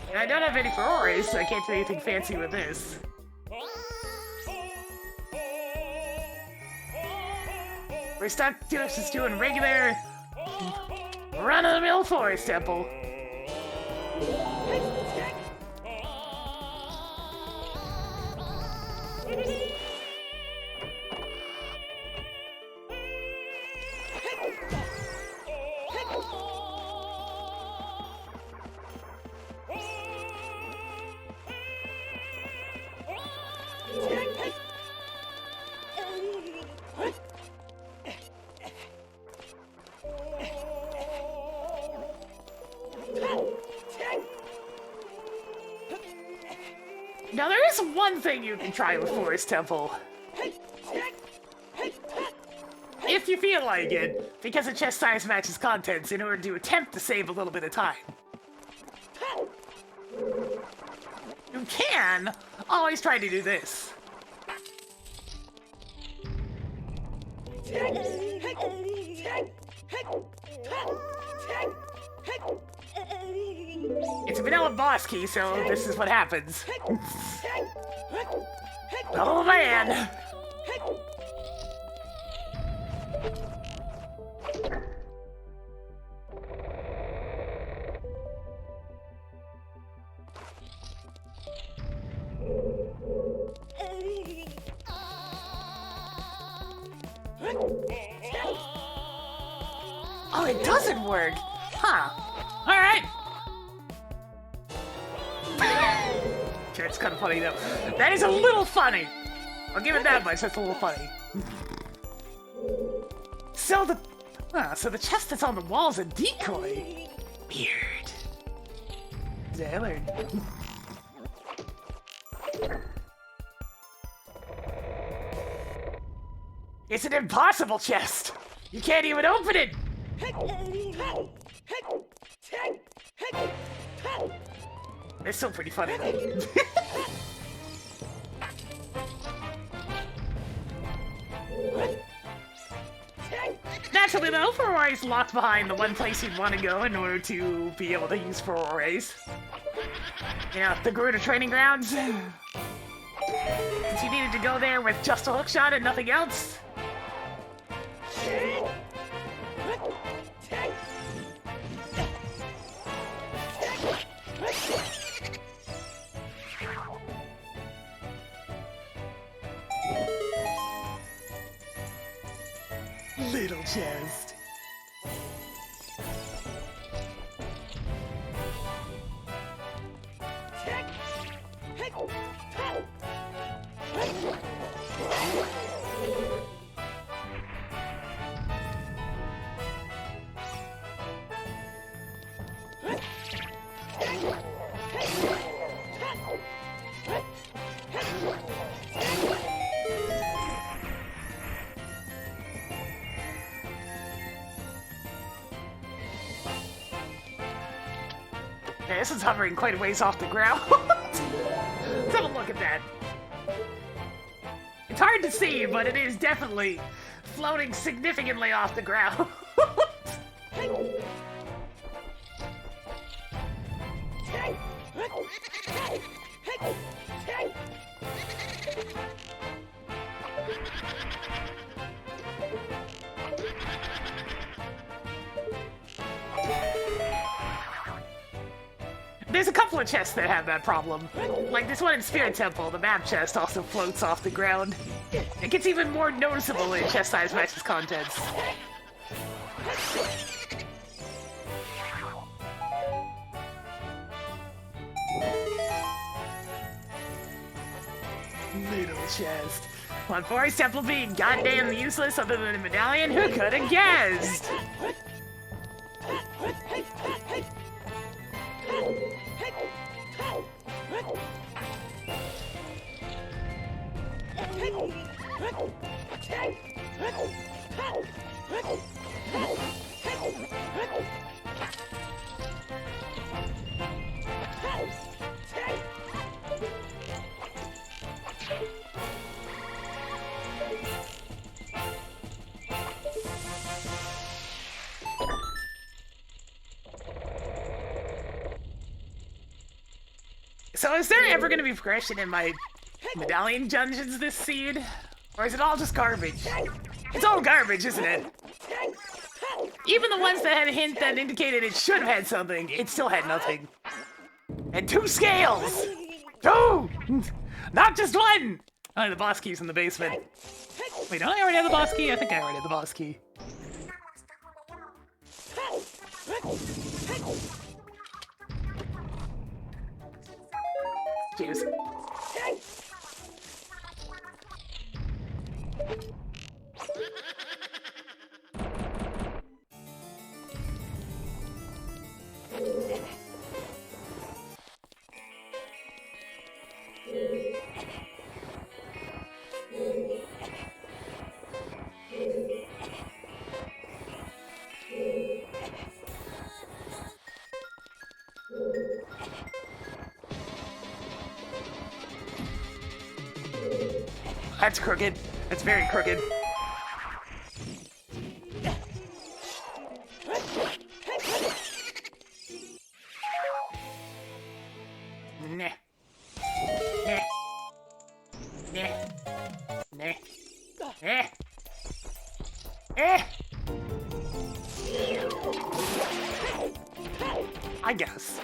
And I don't have any Ferraris, so I can't do anything fancy with this. We're stuck just doing regular run-of-the-mill Forest Temple. Now there is one thing you can try with Forest Temple. If you feel like it, because the chest size matches contents in order to attempt to save a little bit of time. You can always try to do this. It's a vanilla boss key, so this is what happens. Oh man! Oh, it doesn't work! Huh. Alright! It's kind of funny though. That is a little funny! I'll give it that much, that's a little funny. So the chest that's on the wall is a decoy? Weird. Yeah, I learned. It's an impossible chest! You can't even open it! It's still pretty funny though. Naturally though, Ferrari's locked behind the one place you'd want to go in order to be able to use Ferraris. You know, the Gerudo training grounds. Since you needed to go there with just a hookshot and nothing else. chest. Yeah, this is hovering quite a ways off the ground. Let's have a look at that. It's hard to see, but it is definitely floating significantly off the ground. There's a couple of chests that have that problem. Like this one in Spirit Temple, the map chest also floats off the ground. It gets even more noticeable in chest size matches contents. Little chest. On Forest Temple being goddamn useless other than a medallion, who could have guessed? So is there ever going to be progression in my medallion dungeons this seed? Or is it all just garbage? It's all garbage, isn't it? Even the ones that had a hint that indicated it should have had something, it still had nothing. And 2 scales! 2! Not just 1! Oh, the boss key's in the basement. Wait, don't I already have the boss key? I think I already have the boss key. Cheers. That's crooked. That's very crooked. Nah. Nah. Nah. Nah. Eh. Eh. I guess.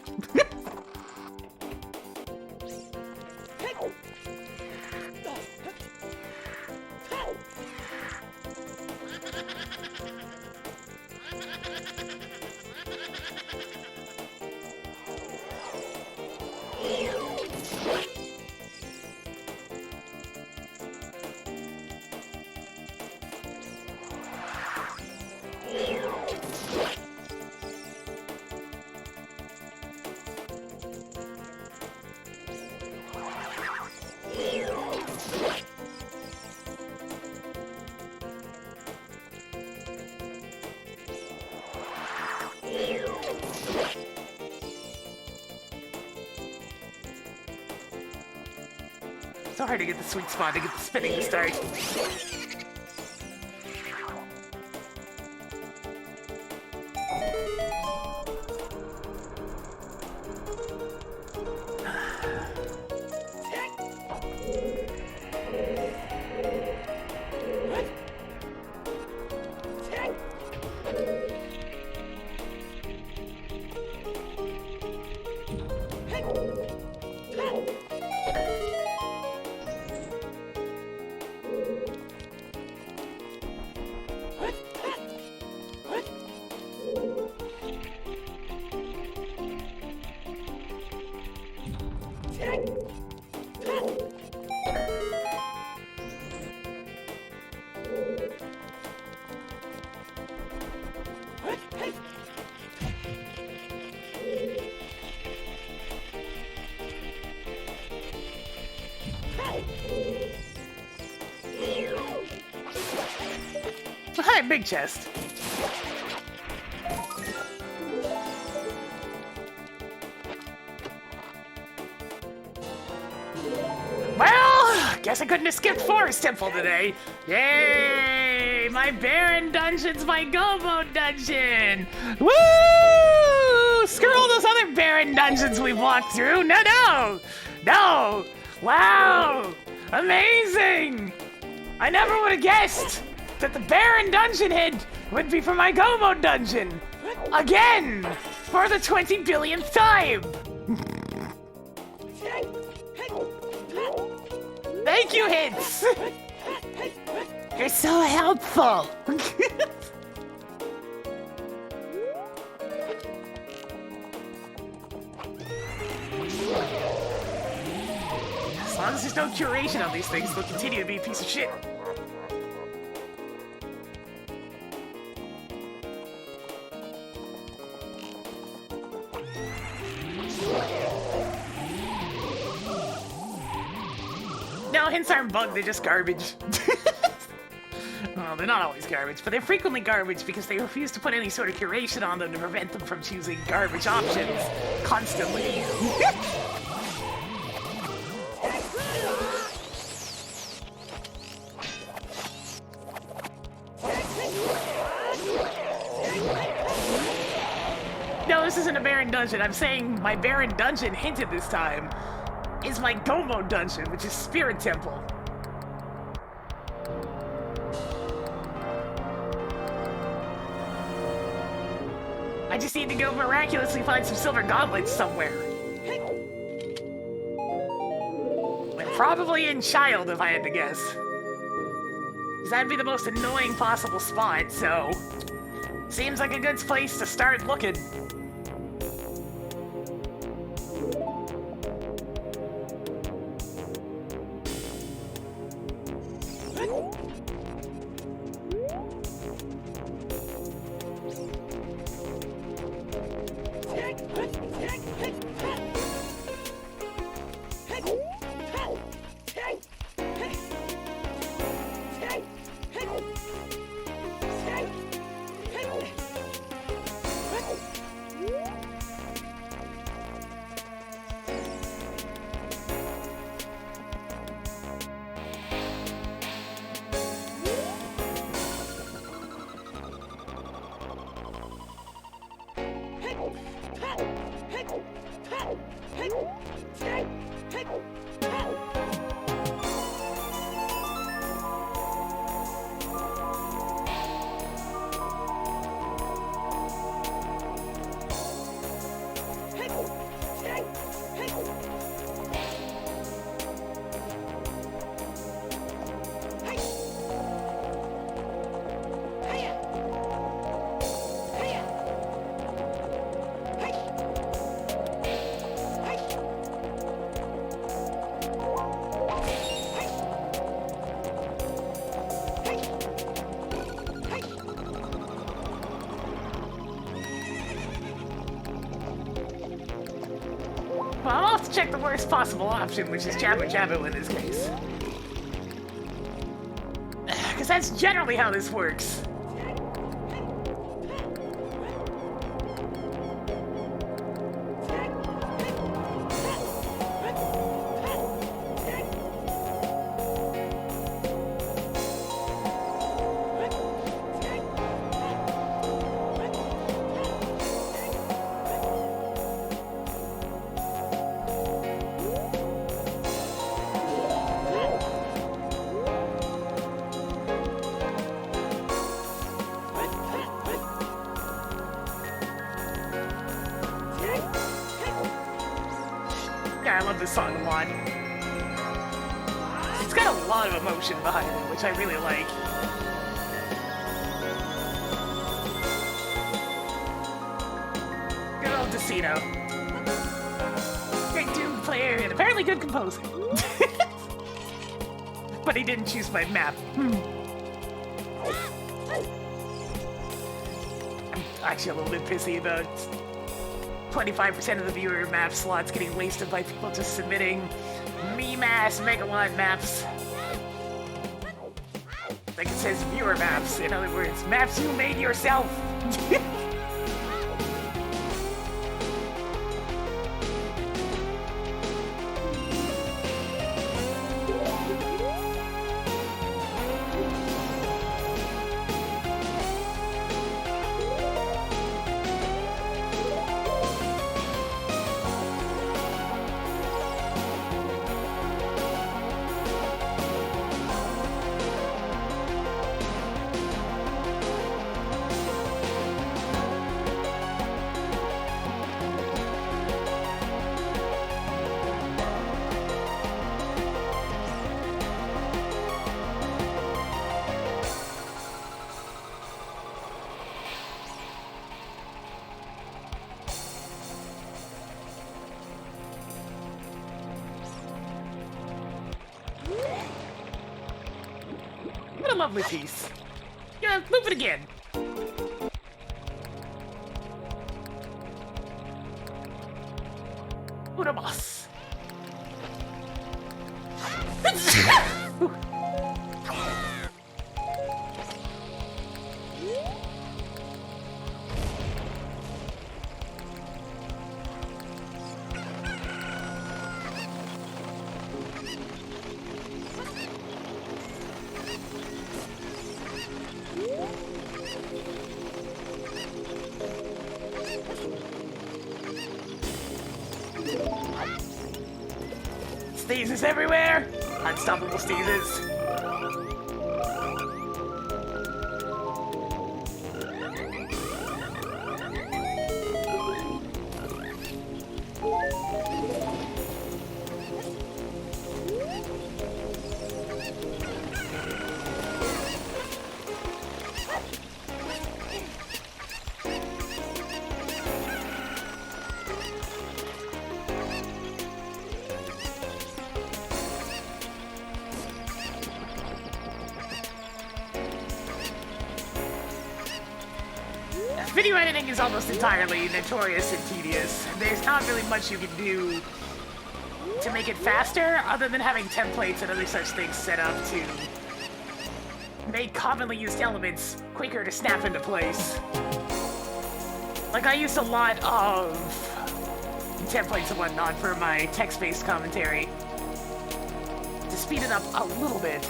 So hard to get the sweet spot to get the spinning to start. Hi, big chest. Well, guess I couldn't have skipped Forest Temple today. Yay! My Baron Dungeon's my Gobo Dungeon! Woo! Screw all those other Baron Dungeons we've walked through. No, no! No! Wow! Amazing! I never would have guessed that the Baron Dungeon hint would be for my Gobo Dungeon! Again! For the 20 billionth time! Thank you, Hints! You're so helpful! As long as there's no curation on these things, they'll continue to be a piece of shit. No, hints aren't bugged, they're just garbage. Well, they're not always garbage, but they're frequently garbage because they refuse to put any sort of curation on them to prevent them from choosing garbage options constantly. No, this isn't a Baron Dungeon. I'm saying my Baron Dungeon hinted this time is my Gobo Dungeon, which is Spirit Temple. I just need to go miraculously find some silver gauntlets somewhere. And probably in Child, if I had to guess. Because that'd be the most annoying possible spot, so... Seems like a good place to start looking. Well, I'll have to check the worst possible option, which is Jabba Jabba in this case. Because that's generally how this works. Yeah, I love this song a lot. It's got a lot of emotion behind it, which I really like. Good old Decino. Great Doom player and apparently good composer. But he didn't choose my map. I'm actually a little bit pissy about 25% of the viewer map slots getting wasted by people just submitting me maps ass Megalon maps. Like it says viewer maps. In other words, maps you made yourself. What a lovely piece. Yeah, move it again. Uramas. Stasis everywhere! Unstoppable stasis. Video editing is almost entirely notorious and tedious. There's not really much you can do to make it faster, other than having templates and other such things set up to make commonly used elements quicker to snap into place. Like, I used a lot of templates and whatnot for my text-based commentary to speed it up a little bit.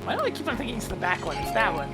Why do I keep on thinking it's the back one? It's that one.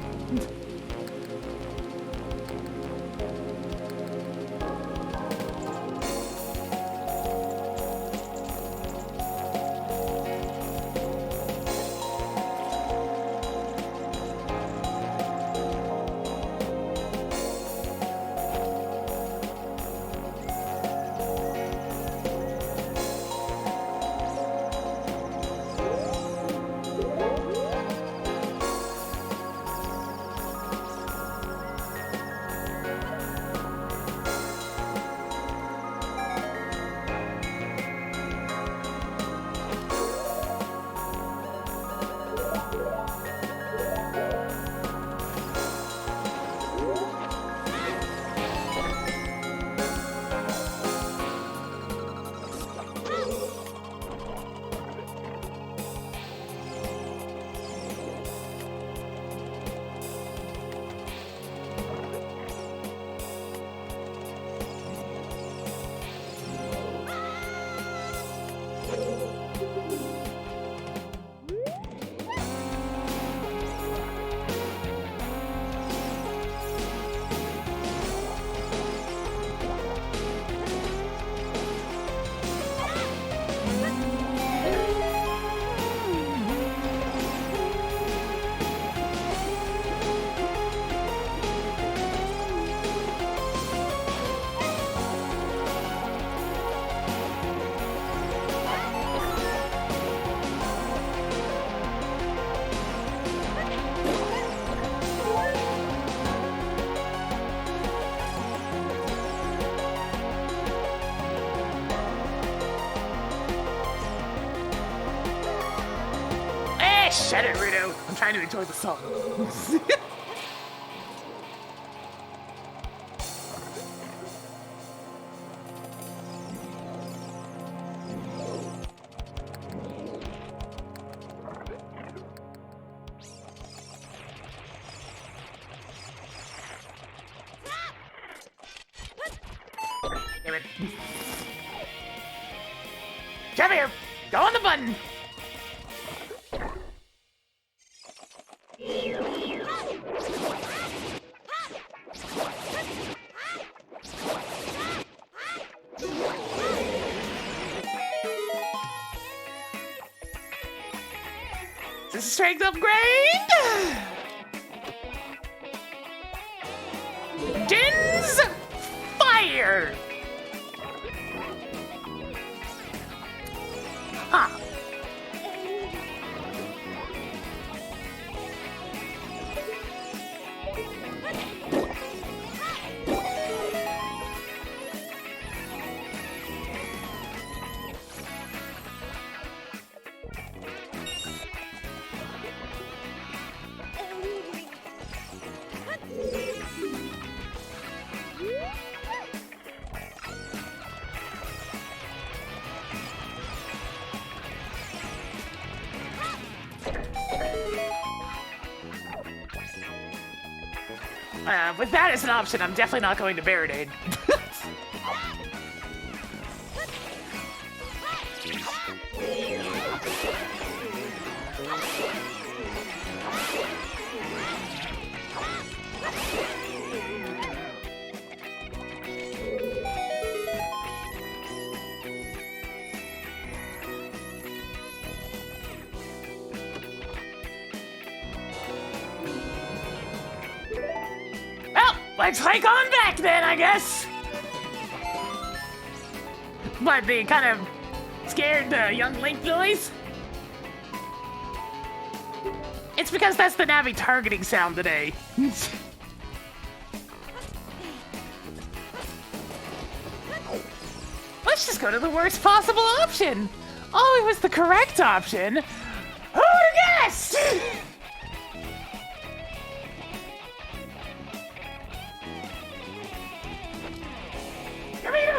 Shut it, Rudo. I'm trying to enjoy the song. Damn it. Come here. Go on the button. Is this a strength upgrade? Din's fire! Huh. With that as an option, I'm definitely not going to Barricade. Let's hike on back then, I guess! What, the kind of scared young Link noise? It's because that's the Navi targeting sound today. Let's just go to the worst possible option! Oh, it was the correct option! Who would've guessed?!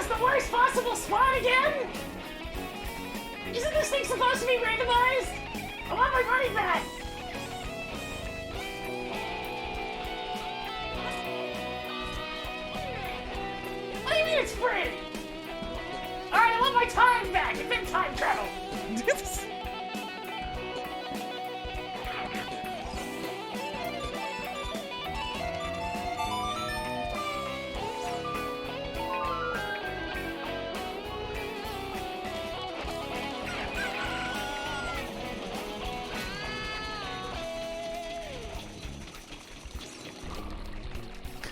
The worst possible spot again? Isn't this thing supposed to be randomized? I want my money back! What do you mean it's free? Alright, I want my time back! It's been time travel!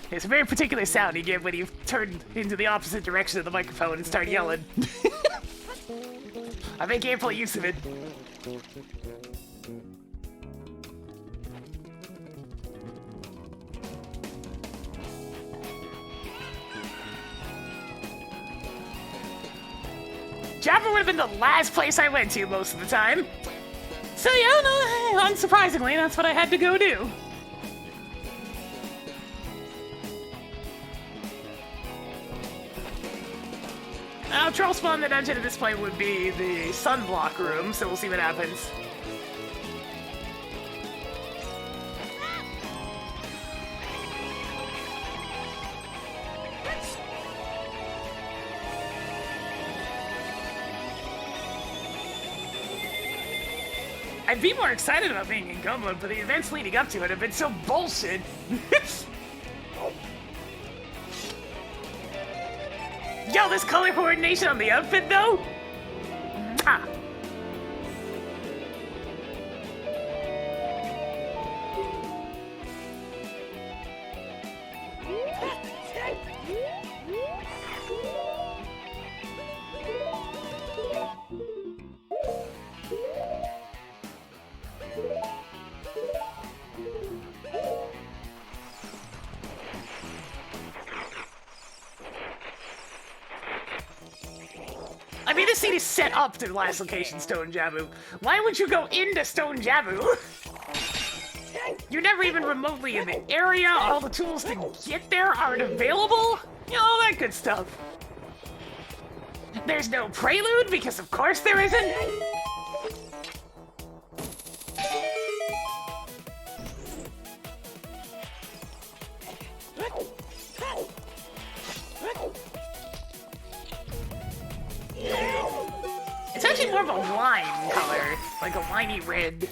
It's a very particular sound you get when you turn into the opposite direction of the microphone and start yelling. I make ample use of it. Jabber would have been the last place I went to most of the time. So yeah, no, unsurprisingly, that's what I had to go do. Now, troll spawn the dungeon at this point would be the sunblock room, so we'll see what happens. I'd be more excited about being in Go mode, but the events leading up to it have been so bullshit. Yo, this color coordination on the outfit, though? Ah. I mean, this scene is set up to the last location, Stone Jabu. Why would you go into Stone Jabu? You're never even remotely in the area. All the tools to get there aren't available. You know, all that good stuff. There's no Prelude, because of course there isn't. It's actually more of a wine color, like a winey red.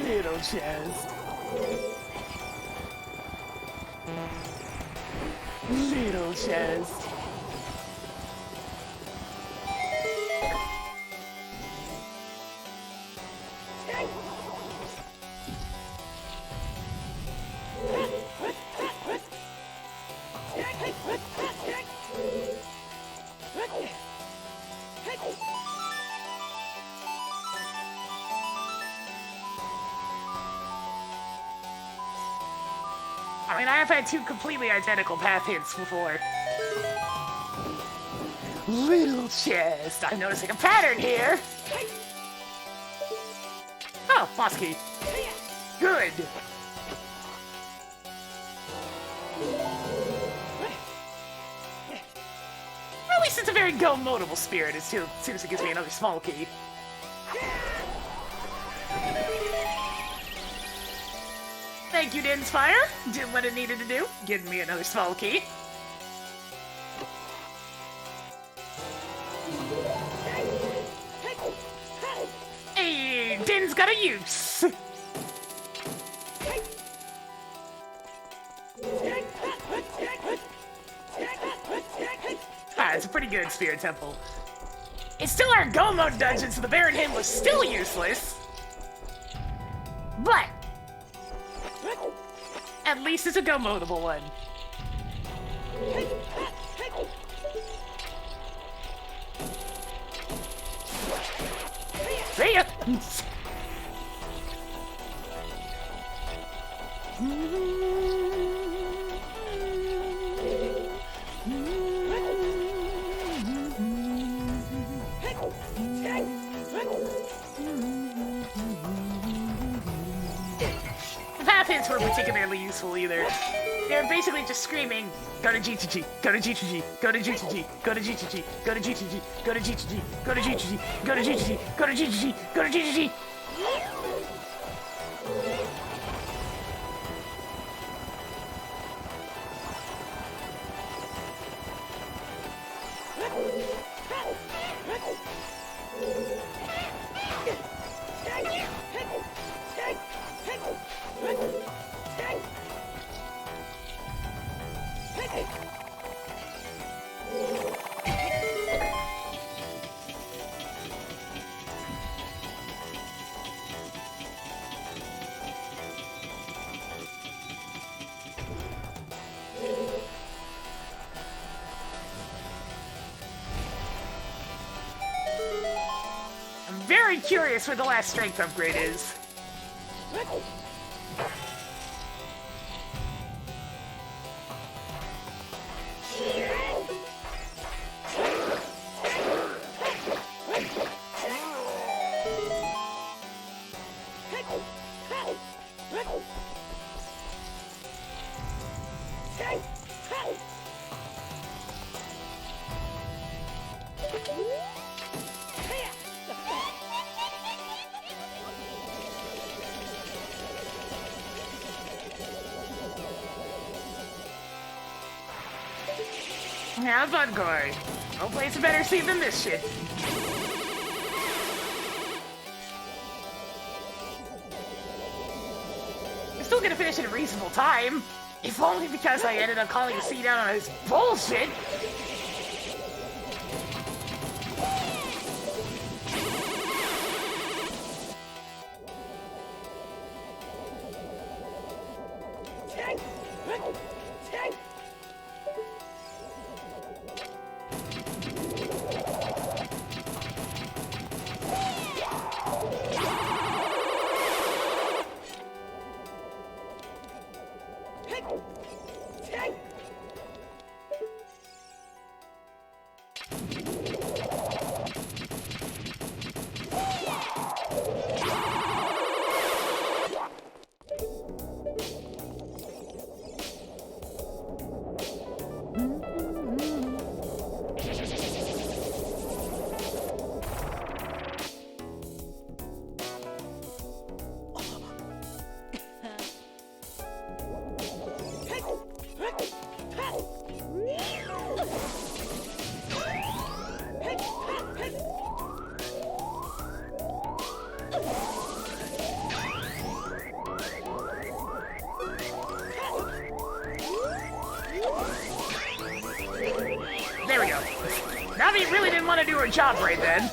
Little Jazz. Little chest. Little chest. I mean, I have had two completely identical path hints before. Little chest. I'm noticing a pattern here. Oh, boss key. Good. At least it's a very go-modable spirit as soon as it gives me another small key. Thank you, Dinspire. Did what it needed to do. Giving me another small key. Hey, Din's got a use. Ah, it's a pretty good Spirit Temple. It's still our Go Mode dungeon, so the Baron Hymn was still useless. But at least it's a go-modable one. See ya! The path hints weren't particularly useful either. They're basically just screaming, go to G2G, go to G2G, go to G2G, go to G2G, go to G2G, go to G2G, go to G2G, go to G2G, go to G2G, go to G2G. very curious where the last strength upgrade is. Now, Buncore. No place a better seat than this shit. I'm still gonna finish in a reasonable time. If only because I ended up calling a seat out on his bullshit. There we go. Navi really didn't want to do her job right then.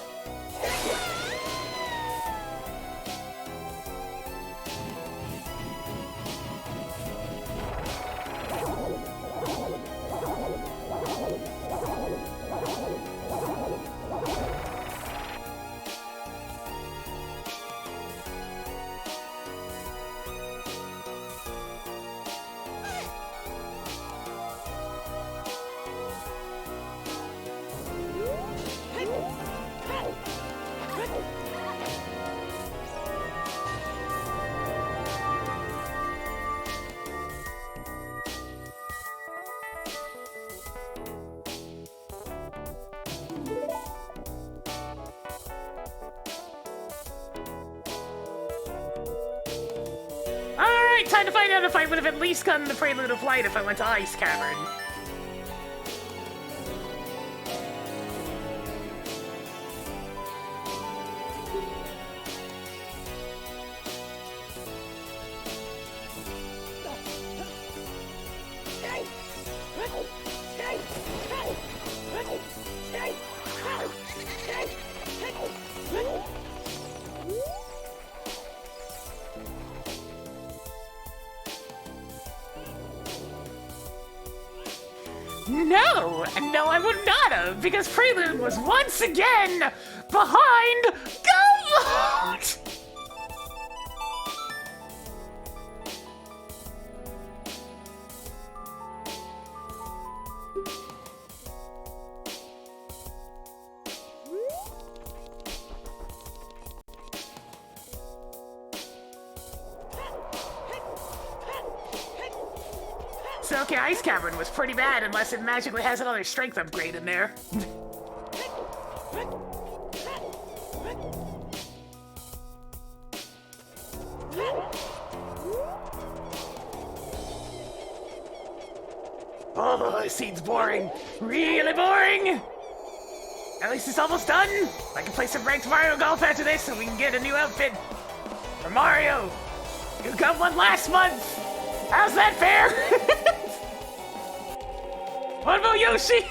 Time to find out if I would have at least gotten the Prelude of Light if I went to Ice Cavern. No, I would not have, because Prelude was once again behind Goat! So, okay, Ice Cavern was pretty bad unless it magically has another strength upgrade in there. Oh, this scene's boring. Really boring! At least it's almost done. I can play some ranked Mario Golf after this so we can get a new outfit. For Mario, you got one last month. How's that fair? What about Yoshi?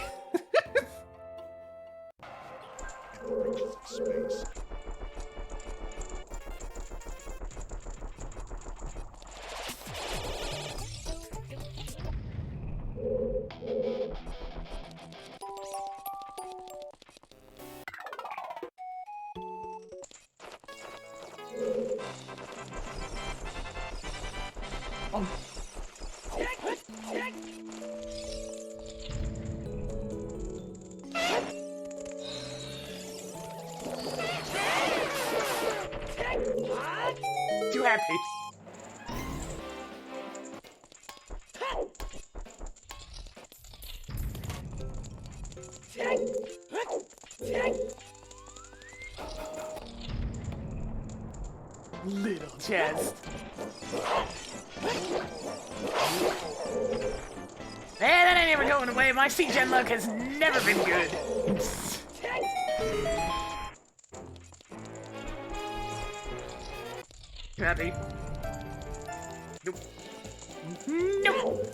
Oh. Too happy. Little chest. That ain't ever going away. My C-Gen luck has never been good. You happy? Nope. Nope.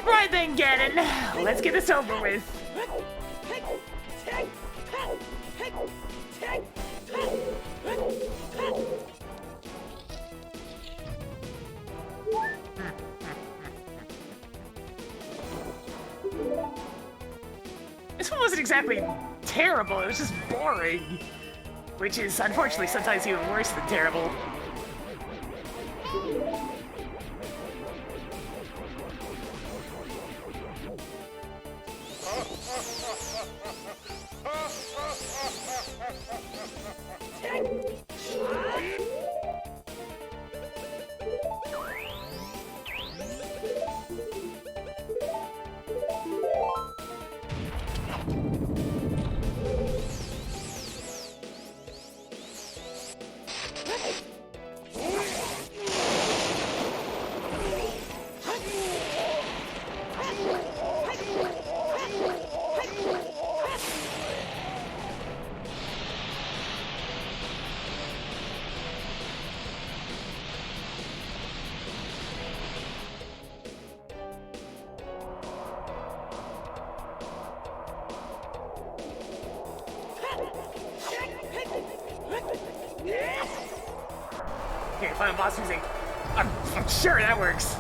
Right then, Ganon. Let's get this over with. This one wasn't exactly terrible, it was just boring. Which is, unfortunately, sometimes even worse than terrible. Okay, final boss music. I'm sure that works.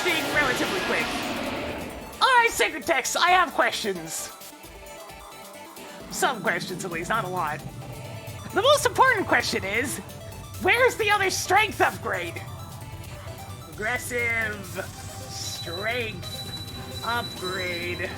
this being relatively quick. Alright, Sacred Text, I have questions. Some questions, at least, not a lot. The most important question is, where's the other strength upgrade? Aggressive strength upgrade.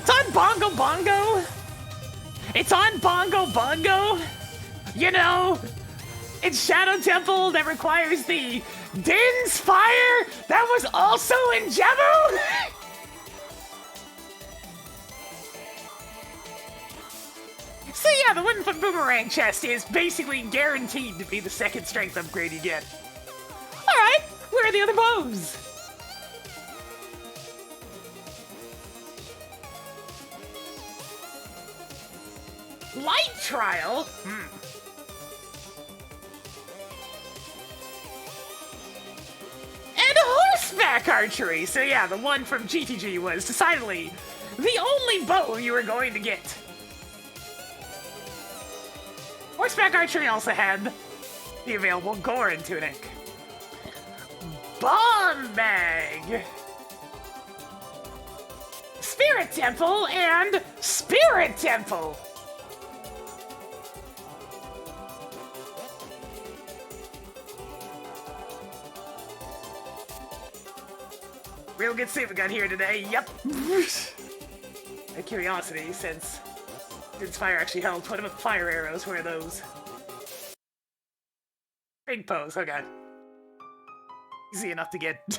It's on Bongo Bongo. It's on Bongo Bongo. You know, it's Shadow Temple that requires the Din's Fire that was also in Jemu. So yeah, the wooden foot boomerang chest is basically guaranteed to be the second strength upgrade you get. Alright, where are the other bows? Light trial? And horseback archery! So yeah, the one from GTG was decidedly the only bow you were going to get. Horseback archery also had the available Goron tunic. Bomb bag! Spirit Temple and Spirit Temple! Real good save we got here today, yep. A curiosity, since Din's Fire actually helped. What about the fire arrows? Where are those? Big pose, okay. Easy enough to get.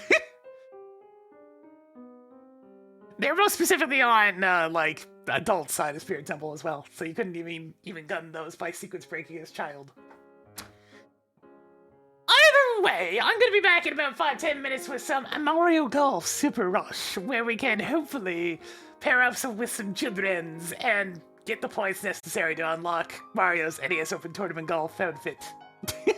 They're most specifically on, like, the adult side of Spirit Temple as well, so you couldn't even gun those by sequence breaking as child. Either way, I'm gonna be back in about 5-10 minutes with some Mario Golf Super Rush, where we can hopefully pair up with some children's and get the points necessary to unlock Mario's NES Open Tournament Golf outfit.